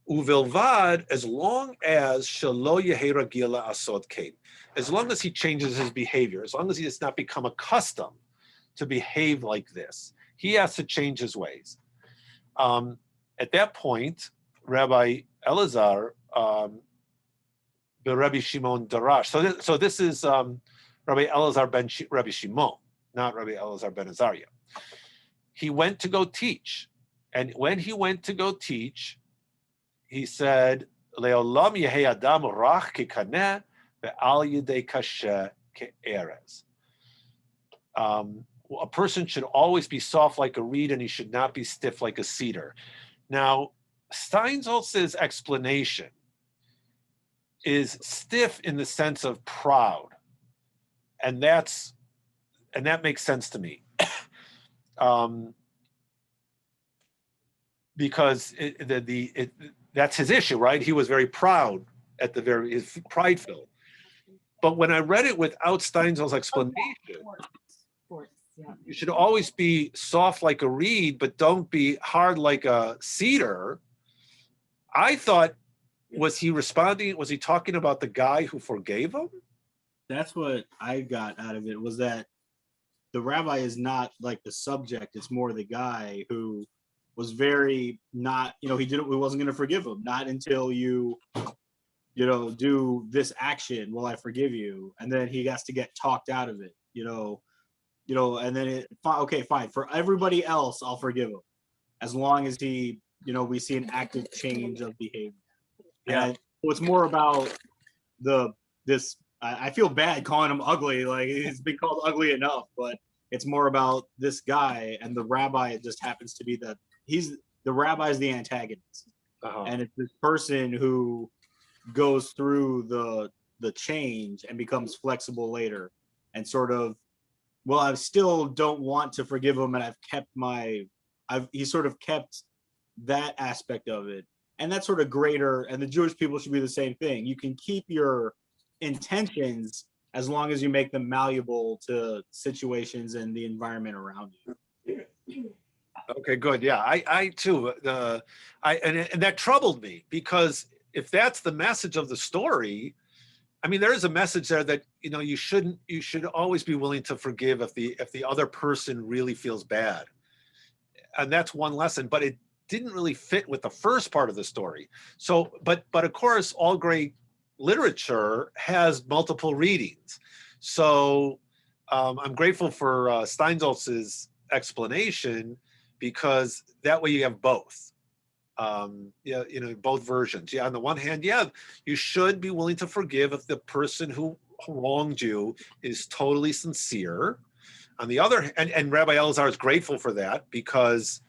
S1: Uvilvad, as long as shelo yehi ragila asod kain, as long as he changes his behavior, as long as he does not become accustomed to behave like this, he has to change his ways. At that point, Rabbi Elazar, Rabbi Shimon Darash. So this is Rabbi Elazar ben Rabbi Shimon, not Rabbi Elazar ben Azariah. He went to go teach, and when he went to go teach, he said, "Leolam yehei adam rach kekaneh ve'al yedei kasher ke'erez." A person should always be soft like a reed, and he should not be stiff like a cedar. Now, Steinsaltz's explanation is stiff in the sense of proud, and that makes sense to me, because that's his issue, right? He was very proud he's prideful. But when I read it without Steinsaltz's explanation, you should always be soft like a reed, but don't be hard like a cedar. I thought, was he talking about the guy who forgave him?
S3: That's what I got out of it, was that the rabbi is not like the subject. It's more the guy who was very not, he wasn't going to forgive him, not until you do this action will I forgive you. And then he has to get talked out of it, and then okay, fine. For everybody else, I'll forgive him as long as he, we see an active change of behavior.
S1: Yeah.
S3: And so it's more about I feel bad calling him ugly. Like, he's been called ugly enough, but it's more about this guy, and the rabbi just happens to be the rabbi's the antagonist.
S1: Uh-huh.
S3: And it's this person who goes through the change and becomes flexible later, and sort of, well, I still don't want to forgive him, and he sort of kept that aspect of it. And that's sort of greater, and the Jewish people should be the same thing. You can keep your intentions as long as you make them malleable to situations and the environment around you.
S1: Okay, good. Yeah, I too. And that troubled me, because if that's the message of the story, I mean, there is a message there that you should always be willing to forgive if the other person really feels bad, and that's one lesson. But it didn't really fit with the first part of the story. So, but of course, all great literature has multiple readings. So I'm grateful for Steinsaltz's explanation, because that way you have both. Both versions. Yeah, on the one hand, yeah, you should be willing to forgive if the person who wronged you is totally sincere. On the other hand, and Rabbi Elazar is grateful for that, because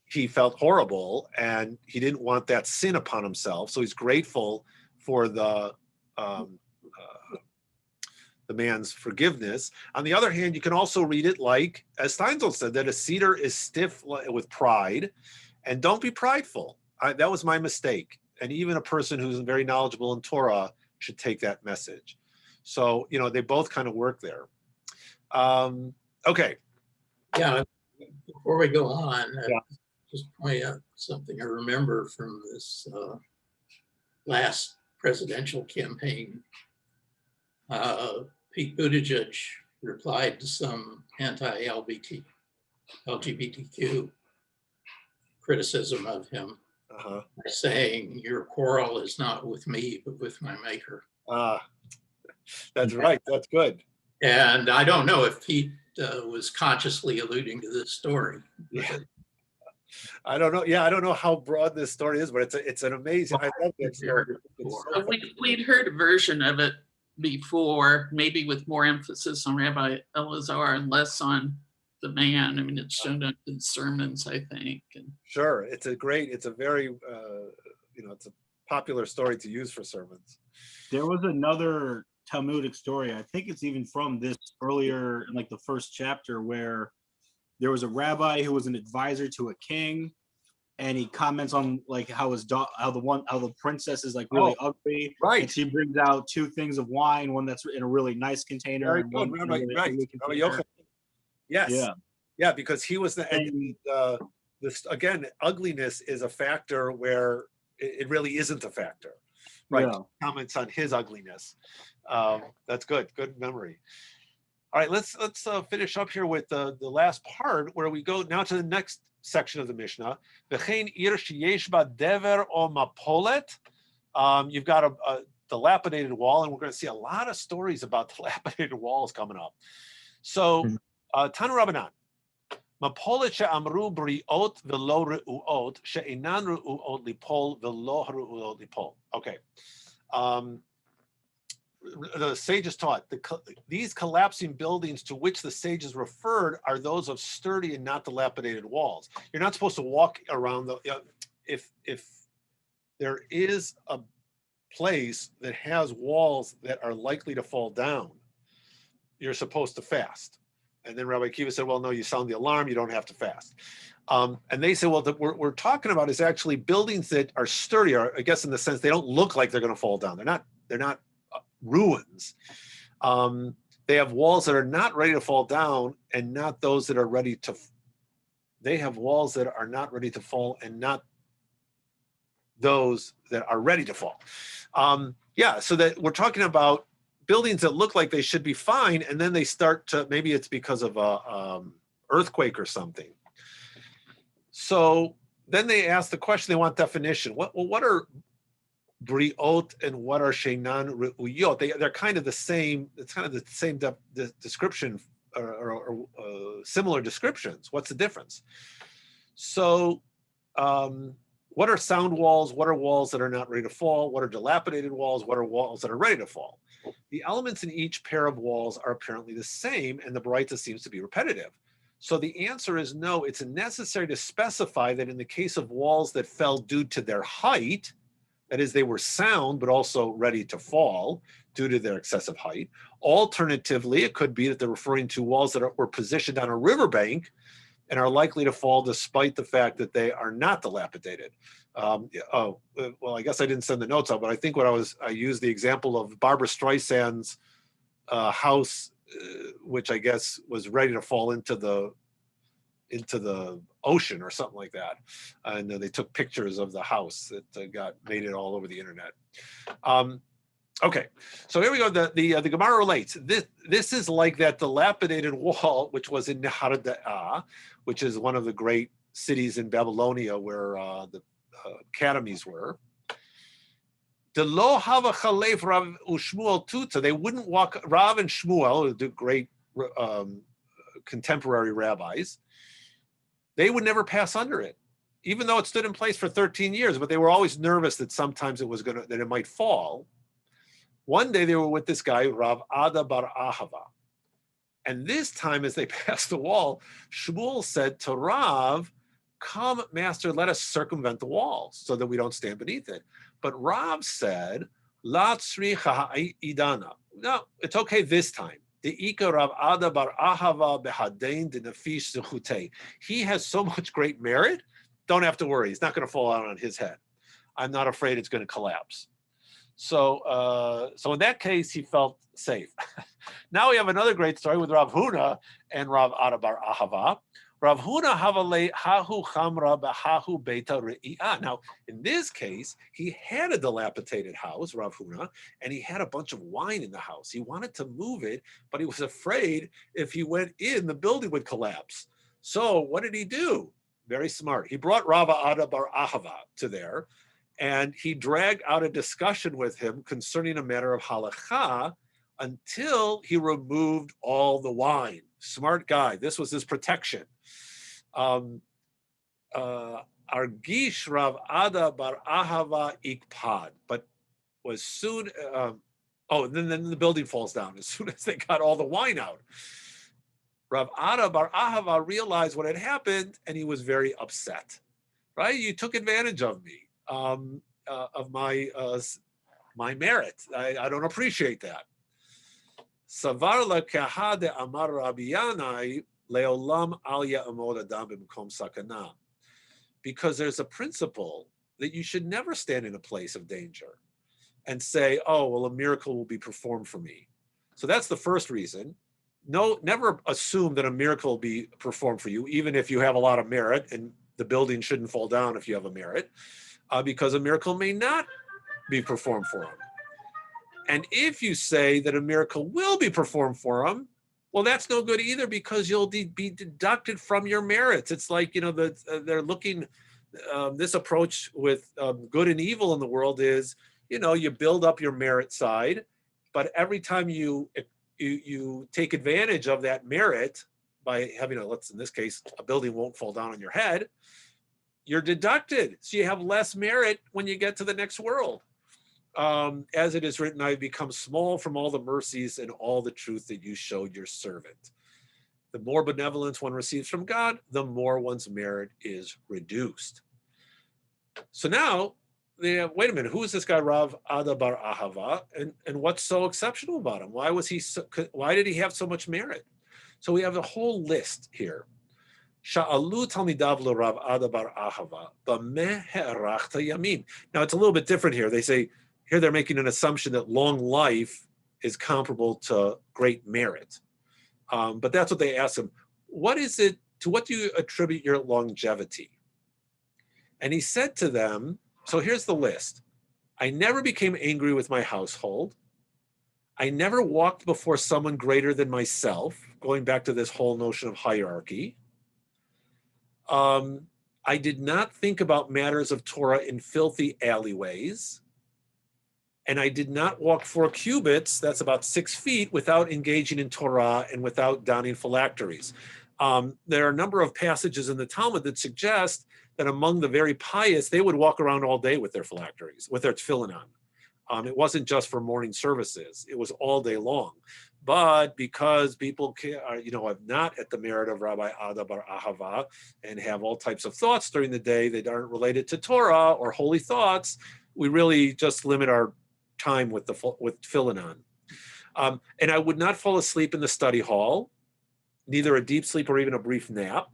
S1: he felt horrible and he didn't want that sin upon himself. So he's grateful for the man's forgiveness. On the other hand, you can also read it like, as Steinsaltz said, that a cedar is stiff with pride, and don't be prideful. That was my mistake. And even a person who's very knowledgeable in Torah should take that message. So, they both kind of work there. Okay.
S4: Yeah, before we go on,
S1: Yeah.
S4: just point out something I remember from this last presidential campaign. Pete Buttigieg replied to some anti-LGBTQ criticism of him,
S1: Uh-huh.
S4: saying, "Your quarrel is not with me, but with my maker."
S1: That's right. That's good.
S4: And I don't know if Pete was consciously alluding to this story.
S1: Yeah. I don't know. Yeah, I don't know how broad this story is, but it's an amazing. I love that story. It's so
S2: We'd heard a version of it before, maybe with more emphasis on Rabbi Elazar and less on the man. I mean, it's shown up in sermons, I think. And
S1: sure, it's a very, it's a popular story to use for sermons.
S3: There was another Talmudic story, I think it's even from this earlier in like the first chapter, where there was a rabbi who was an advisor to a king, and he comments on like how the princess is like really ugly.
S1: Right.
S3: And she brings out two things of wine, one that's in a really nice container.
S1: Very
S3: and
S1: good,
S3: one
S1: Rabbi,
S3: in a
S1: right.
S3: really
S1: Rabbi
S3: container.
S1: Yochanan. Yes.
S3: Yeah.
S1: Yeah, because he was this again, ugliness is a factor where it really isn't a factor. Right.
S3: Yeah.
S1: Comments on his ugliness. That's good. Good memory. All right, let's finish up here with the last part, where we go now to the next section of the Mishnah. V'chein ir sheyesh ba dever o mapolet. You've got a dilapidated wall, and we're going to see a lot of stories about dilapidated walls coming up. So, Tanu Rabbanan, mapolet she'amru bri'ot v'lo re'uot she'inan re'uot lipol v'lo re'uot lipol. Okay. The sages taught these collapsing buildings to which the sages referred are those of sturdy and not dilapidated walls. You're not supposed to walk around if there is a place that has walls that are likely to fall down, you're supposed to fast. And then Rabbi Akiva said, well, no, you sound the alarm, you don't have to fast. And they say, well, what we're talking about is actually buildings that are sturdy, or I guess in the sense they don't look like they're going to fall down. They're not ruins. They have walls that are not ready to fall down, and not those that are ready to. They have walls that are not ready to fall, and not those that are ready to fall. So that we're talking about buildings that look like they should be fine, and then they start to, maybe it's because of a earthquake or something. So then they ask the question, they want definition. What are briot and what are shenan re'uyot? They're kind of the same. It's kind of the same description or similar descriptions. What's the difference? So what are sound walls? What are walls that are not ready to fall? What are dilapidated walls? What are walls that are ready to fall? The elements in each pair of walls are apparently the same, and the baraita seems to be repetitive. So the answer is no. It's necessary to specify that in the case of walls that fell due to their height, that is, they were sound, but also ready to fall due to their excessive height. Alternatively, it could be that they're referring to walls that were positioned on a riverbank and are likely to fall despite the fact that they are not dilapidated. Well, I guess I didn't send the notes out, but I think I used the example of Barbara Streisand's house, which I guess was ready to fall into the ocean or something like that. And they took pictures of the house that made it all over the internet. Okay, so here we go. The Gemara relates. This is like that dilapidated wall, which was in Nehar Da'ah, which is one of the great cities in Babylonia where the academies were. The lo hava chalef Rav u'Shmuel tuta. They wouldn't walk. Rav and Shmuel, the great contemporary rabbis, they would never pass under it, even though it stood in place for 13 years. But they were always nervous that sometimes that it might fall. One day they were with this guy, Rav Ada bar Ahava. And this time as they passed the wall, Shmuel said to Rav, "Come, master, let us circumvent the wall so that we don't stand beneath it." But Rav said, "La tzricha idana." No, it's okay this time. The Ika Rav Ada bar Ahava behadein de nafish zechutei. He has so much great merit, don't have to worry. He's not going to fall out on his head. I'm not afraid it's going to collapse. So in that case, he felt safe. Now we have another great story with Rav Huna and Rav Ada bar Ahava. Rav Huna havale hahu chamra b'hahu beta re'iyah. Now, in this case, he had a dilapidated house, Rav Huna, and he had a bunch of wine in the house. He wanted to move it, but he was afraid if he went in, the building would collapse. So what did he do? Very smart. He brought Rav Ada bar Ahava to there, and he dragged out a discussion with him concerning a matter of halakha until he removed all the wine. Smart guy. This was his protection. Argish Rav Ada bar Ahava ikpad, but was soon. And then the building falls down as soon as they got all the wine out. Rav Ada bar Ahava realized what had happened, and he was very upset. Right? You took advantage of me, of my merit. I don't appreciate that. Savar la kahade amar Rabbi Yanai leolam al ya'amod adam b'mkom sakana. Because there's a principle that you should never stand in a place of danger and say, "Oh, well, a miracle will be performed for me." So that's the first reason. No, never assume that a miracle will be performed for you, even if you have a lot of merit, and the building shouldn't fall down if you have a merit, because a miracle may not be performed for him. And if you say that a miracle will be performed for him, well, that's no good either, because you'll be deducted from your merits. It's like, they're looking, this approach with good and evil in the world is, you build up your merit side, but every time you take advantage of that merit by having in this case, a building won't fall down on your head, you're deducted. So you have less merit when you get to the next world. As it is written, I have become small from all the mercies and all the truth that you showed your servant. The more benevolence one receives from God, the more one's merit is reduced. So now, wait a minute, who is this guy Rav Ada bar Ahava, and what's so exceptional about him? Why did he have so much merit? So we have a whole list here. Sha'alu talmidav lo Rav Ada bar Ahava b'meh he'arachta yamim. Now it's a little bit different here. They say, here they're making an assumption that long life is comparable to great merit. But that's what they ask him. To what do you attribute your longevity? And he said to them, so here's the list. I never became angry with my household. I never walked before someone greater than myself, going back to this whole notion of hierarchy. I did not think about matters of Torah in filthy alleyways. And I did not walk 4 cubits, that's about 6 feet, without engaging in Torah and without donning phylacteries. There are a number of passages in the Talmud that suggest that among the very pious, they would walk around all day with their phylacteries, with their tefillin on. It wasn't just for morning services, it was all day long. But because people are, not at the merit of Rabbi Ada bar Ahava and have all types of thoughts during the day that aren't related to Torah or holy thoughts, we really just limit our time with tefillin on. And I would not fall asleep in the study hall, neither a deep sleep or even a brief nap.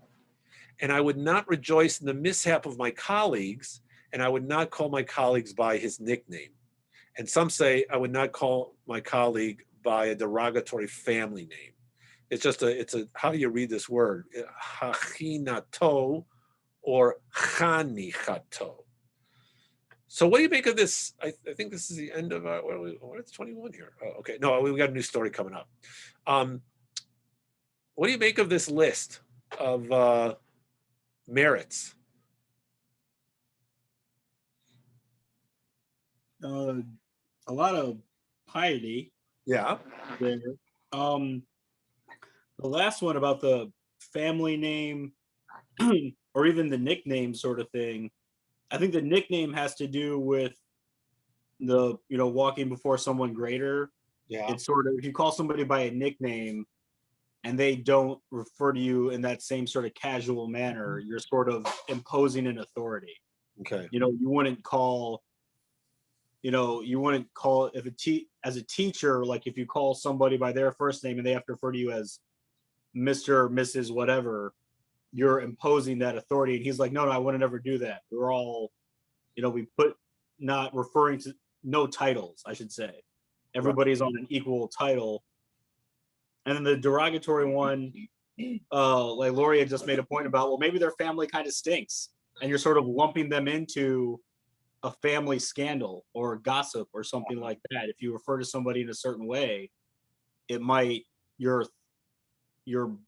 S1: And I would not rejoice in the mishap of my colleagues, and I would not call my colleagues by his nickname. And some say I would not call my colleague by a derogatory family name. It's a how do you read this word? Hachinato or chanichato. So what do you make of this? I think this is the end of our, it's 21 here. Oh, okay, no, we got a new story coming up. What do you make of this list of merits?
S3: A lot of piety
S1: Yeah.
S3: there. The last one about the family name or even the nickname sort of thing. I think the nickname has to do with the, walking before someone greater.
S1: Yeah.
S3: It's sort of, if you call somebody by a nickname and they don't refer to you in that same sort of casual manner, you're sort of imposing an authority.
S1: Okay.
S3: You wouldn't call if as a teacher, like if you call somebody by their first name and they have to refer to you as Mr. or Mrs. whatever, you're imposing that authority. And he's like, no, I wouldn't ever do that. We're all, we put not referring to no titles, I should say. Everybody's on an equal title. And then the derogatory one, like Lori had just made a point about, well, maybe their family kind of stinks. And you're sort of lumping them into a family scandal or gossip or something like that. If you refer to somebody in a certain way, it might, you're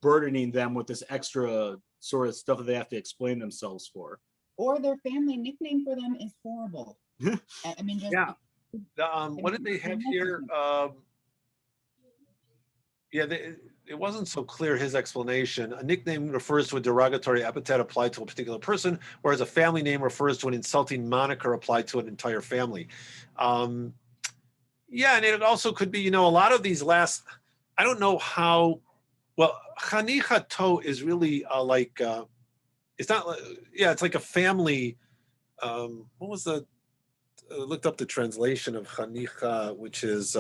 S3: burdening them with this extra sort of stuff that they have to explain themselves for.
S6: Or their family nickname for them is horrible. I mean, just
S1: Yeah. What did they have here? It wasn't so clear, his explanation. A nickname refers to a derogatory epithet applied to a particular person, whereas a family name refers to an insulting moniker applied to an entire family. And it also could be, a lot of these last, I don't know how, well, chanichato is really it's not, it's like a family, what was the, looked up the translation of chanicha, which is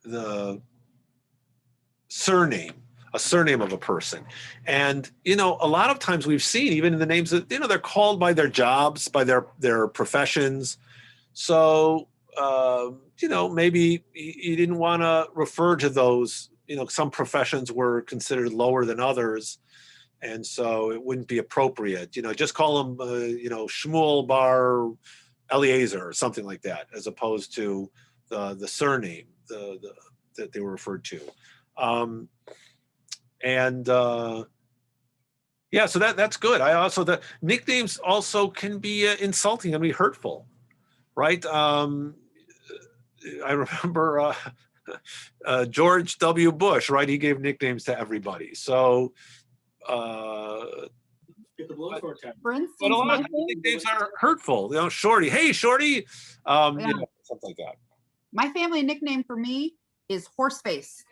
S1: the surname, a surname of a person. And, a lot of times we've seen, even in the names that, they're called by their jobs, by their professions. So, maybe you didn't want to refer to those, some professions were considered lower than others. And so it wouldn't be appropriate, just call them, Shmuel bar Eliezer or something like that, as opposed to the surname that they were referred to. So that's good. The nicknames also can be insulting and be hurtful, right? I remember George W. Bush, right? He gave nicknames to everybody. So,
S6: for instance,
S1: but a lot of nicknames are hurtful. Shorty, hey, Shorty, something like that.
S6: my family nickname for me is Horseface.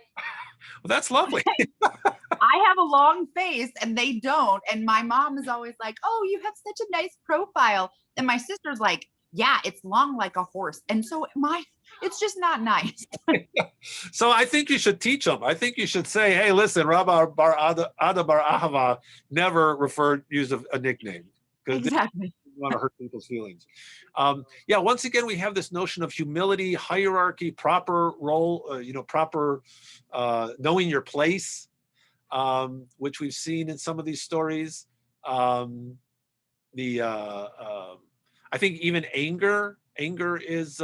S1: Well, that's lovely.
S6: I have a long face and they don't. And my mom is always like, oh, you have such a nice profile. And my sister's like, yeah, it's long like a horse. And so it's just not nice.
S1: So I think you should teach them. I think you should say, hey, listen, Rabbi bar Ada bar Ahava never use a nickname.
S6: Exactly.
S1: You want to hurt people's feelings. Once again, we have this notion of humility, hierarchy, proper role, proper knowing your place, which we've seen in some of these stories. I think even anger is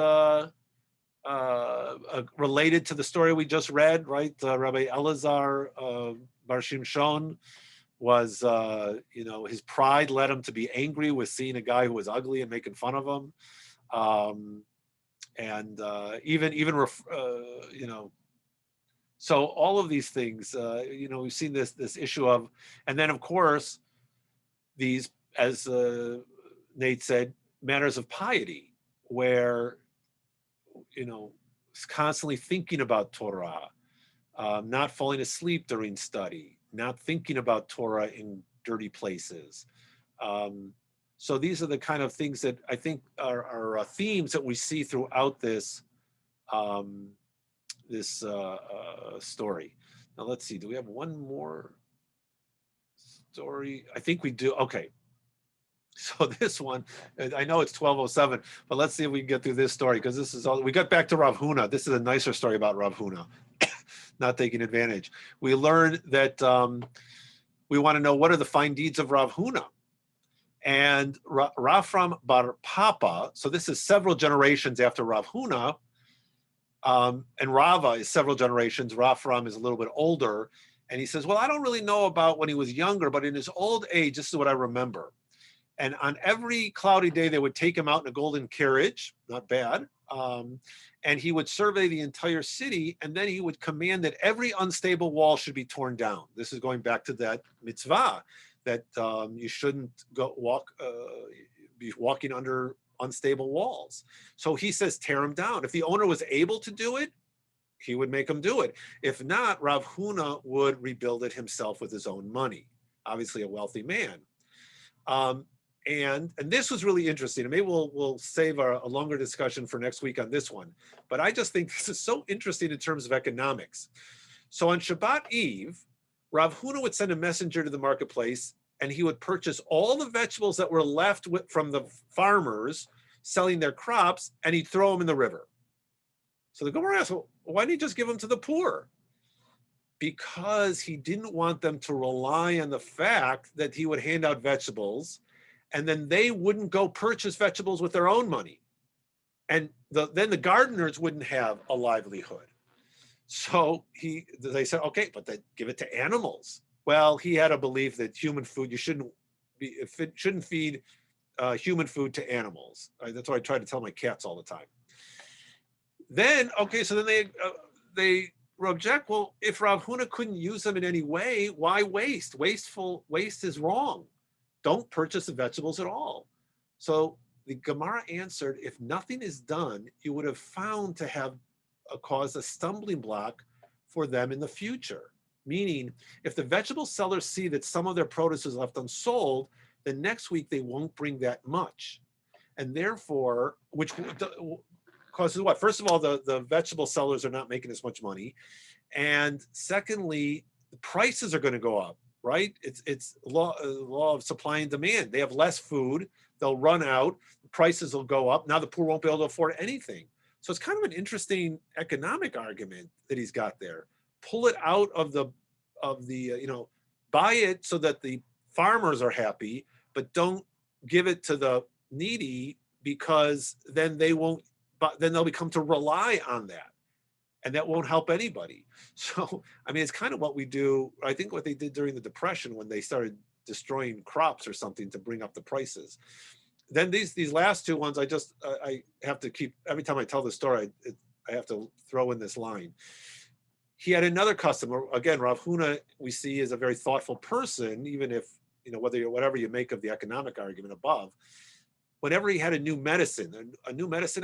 S1: related to the story we just read, right? Rabbi Elazar bar Shimshon was, you know, his pride led him to be angry with seeing a guy who was ugly and making fun of him. And you know, so all of these things, you know, we've seen this issue of, and then of course, these, as Nate said, matters of piety, where, you know, constantly thinking about Torah, not falling asleep during study, not thinking about Torah in dirty places. So these are the kind of things that I think are themes that we see throughout this story. Now let's see, do we have one more story? I think we do. Okay. So this one, I know it's 12:07, but let's see if we can get through this story, because this is all, we got back to Rav Huna. This is a nicer story about Rav Huna, not taking advantage. We learned that we want to know what are the fine deeds of Rav Huna. And Rafram Bar Papa, so this is several generations after Rav Huna, and Rava is several generations. Rafram is a little bit older. And he says, well, I don't really know about when he was younger, but in his old age, this is what I remember. And on every cloudy day, they would take him out in a golden carriage, not bad. And he would survey the entire city, and then he would command that every unstable wall should be torn down. This is going back to that mitzvah, that you shouldn't be walking under unstable walls. So he says, tear them down. If the owner was able to do it, he would make him do it. If not, Rav Huna would rebuild it himself with his own money. Obviously a wealthy man. And this was really interesting. And maybe we'll save a longer discussion for next week on this one. But I just think this is so interesting in terms of economics. So on Shabbat Eve, Rav Huna would send a messenger to the marketplace, and he would purchase all the vegetables that were left from the farmers selling their crops, and he'd throw them in the river. So the Gemara asked, well, why didn't he just give them to the poor? Because he didn't want them to rely on the fact that he would hand out vegetables, and then they wouldn't go purchase vegetables with their own money. And then the gardeners wouldn't have a livelihood. So they said, okay, but then give it to animals. Well, he had a belief that human food, you shouldn't feed human food to animals. That's what I try to tell my cats all the time. Then, okay, so then they object, well, if Rav Huna couldn't use them in any way, why waste? Waste is wrong. Don't purchase the vegetables at all. So the Gemara answered, if nothing is done, you would have found to have caused a stumbling block for them in the future. Meaning, if the vegetable sellers see that some of their produce is left unsold, then next week they won't bring that much. And therefore, which causes what? First of all, the vegetable sellers are not making as much money. And secondly, the prices are going to go up, right? It's law of supply and demand. They have less food, they'll run out, the prices will go up. Now the poor won't be able to afford anything. So it's kind of an interesting economic argument that he's got there. Pull it out of the buy it so that the farmers are happy, but don't give it to the needy, because then they'll become to rely on that. And that won't help anybody. So, I mean, it's kind of what we do. I think what they did during the Depression when they started destroying crops or something to bring up the prices. Then these last two ones, I have to keep, every time I tell the story, I have to throw in this line. He had another customer, again, Rav Huna, we see is a very thoughtful person, even if, whatever you make of the economic argument above. Whenever he had a new medicine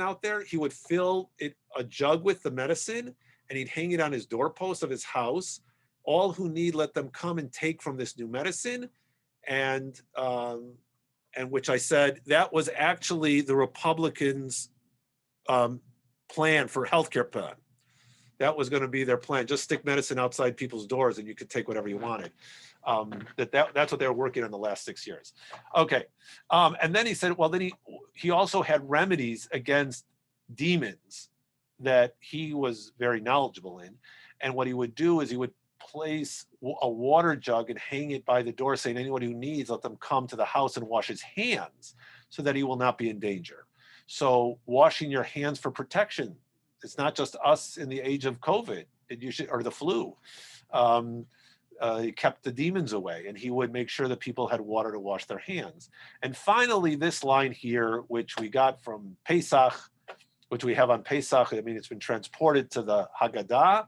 S1: out there, he would fill a jug with the medicine, and he'd hang it on his doorpost of his house. All who need, let them come and take from this new medicine. And which I said, that was actually the Republicans' plan for healthcare plan. That was going to be their plan. Just stick medicine outside people's doors and you could take whatever you wanted. That's what they were working on the last 6 years. Okay. And then he said, well, then he also had remedies against demons that he was very knowledgeable in. And what he would do is he would place a water jug and hang it by the door, saying, anyone who needs, let them come to the house and wash his hands so that he will not be in danger. So washing your hands for protection. It's not just us in the age of COVID, or the flu. he kept the demons away, and he would make sure that people had water to wash their hands. And finally, this line here, which we got from Pesach, which we have on Pesach, I mean, it's been transported to the Haggadah.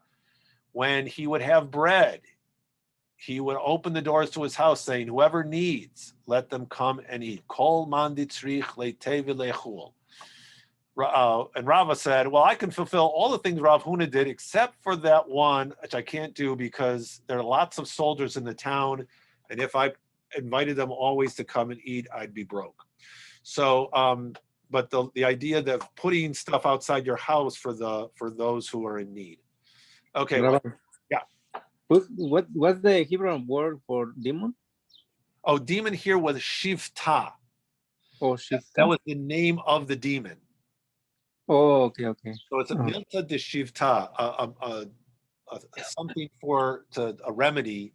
S1: When he would have bread, he would open the doors to his house saying, whoever needs, let them come and eat. Kol man ditzrich leitev lechul. And Rava said, well, I can fulfill all the things Rav Huna did, except for that one, which I can't do because there are lots of soldiers in the town. And if I invited them always to come and eat, I'd be broke. So, but the idea that putting stuff outside your house for those who are in need. Okay.
S5: Rabbi,
S1: yeah.
S5: What's the Hebrew word for demon?
S1: Oh, demon here was Shivta.
S5: Oh, shit.
S1: That was the name of the demon.
S5: Oh, okay, okay.
S1: So it's a
S5: Oh.
S1: milta de shivta, something for a remedy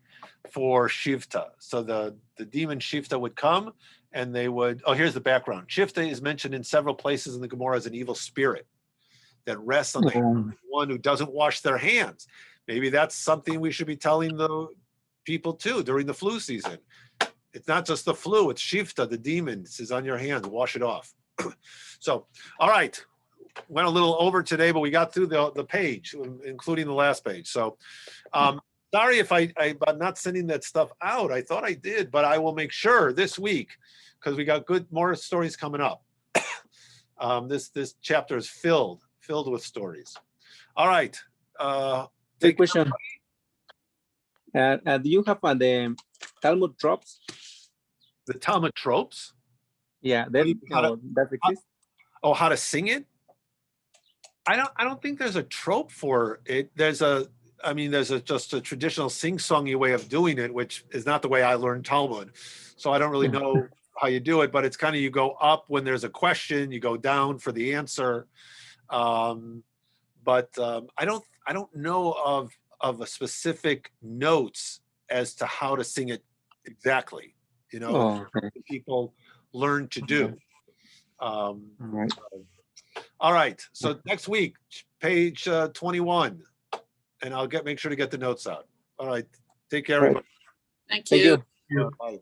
S1: for shivta. So the demon shivta would come, and they would. Oh, here's the background. Shivta is mentioned in several places in the Gemara as an evil spirit that rests on the one who doesn't wash their hands. Maybe that's something we should be telling the people too during the flu season. It's not just the flu; it's shivta, the demon. This is on your hands. Wash it off. So, all right. Went a little over today, but we got through the page, including the last page. So sorry if I about not sending that stuff out. I thought I did, but I will make sure this week because we got more stories coming up. This chapter is filled with stories. All right.
S5: Quick question. Do you have the Talmud tropes?
S1: The Talmud tropes?
S5: Yeah, that exists.
S1: Oh, how to sing it? I don't think there's a trope for it. There's just a traditional sing-songy way of doing it, which is not the way I learned Talmud. So I don't really know how you do it, but it's kind of you go up when there's a question, you go down for the answer. But I don't know of a specific notes as to how to sing it exactly. You know,
S5: Oh, okay.
S1: people learn to do.
S5: All right.
S1: All right. So next week, page 21, and I'll make sure to get the notes out. All right. Take care,
S5: Right.
S1: everybody.
S2: Thank
S5: Thank
S2: you.
S5: you.
S1: Bye.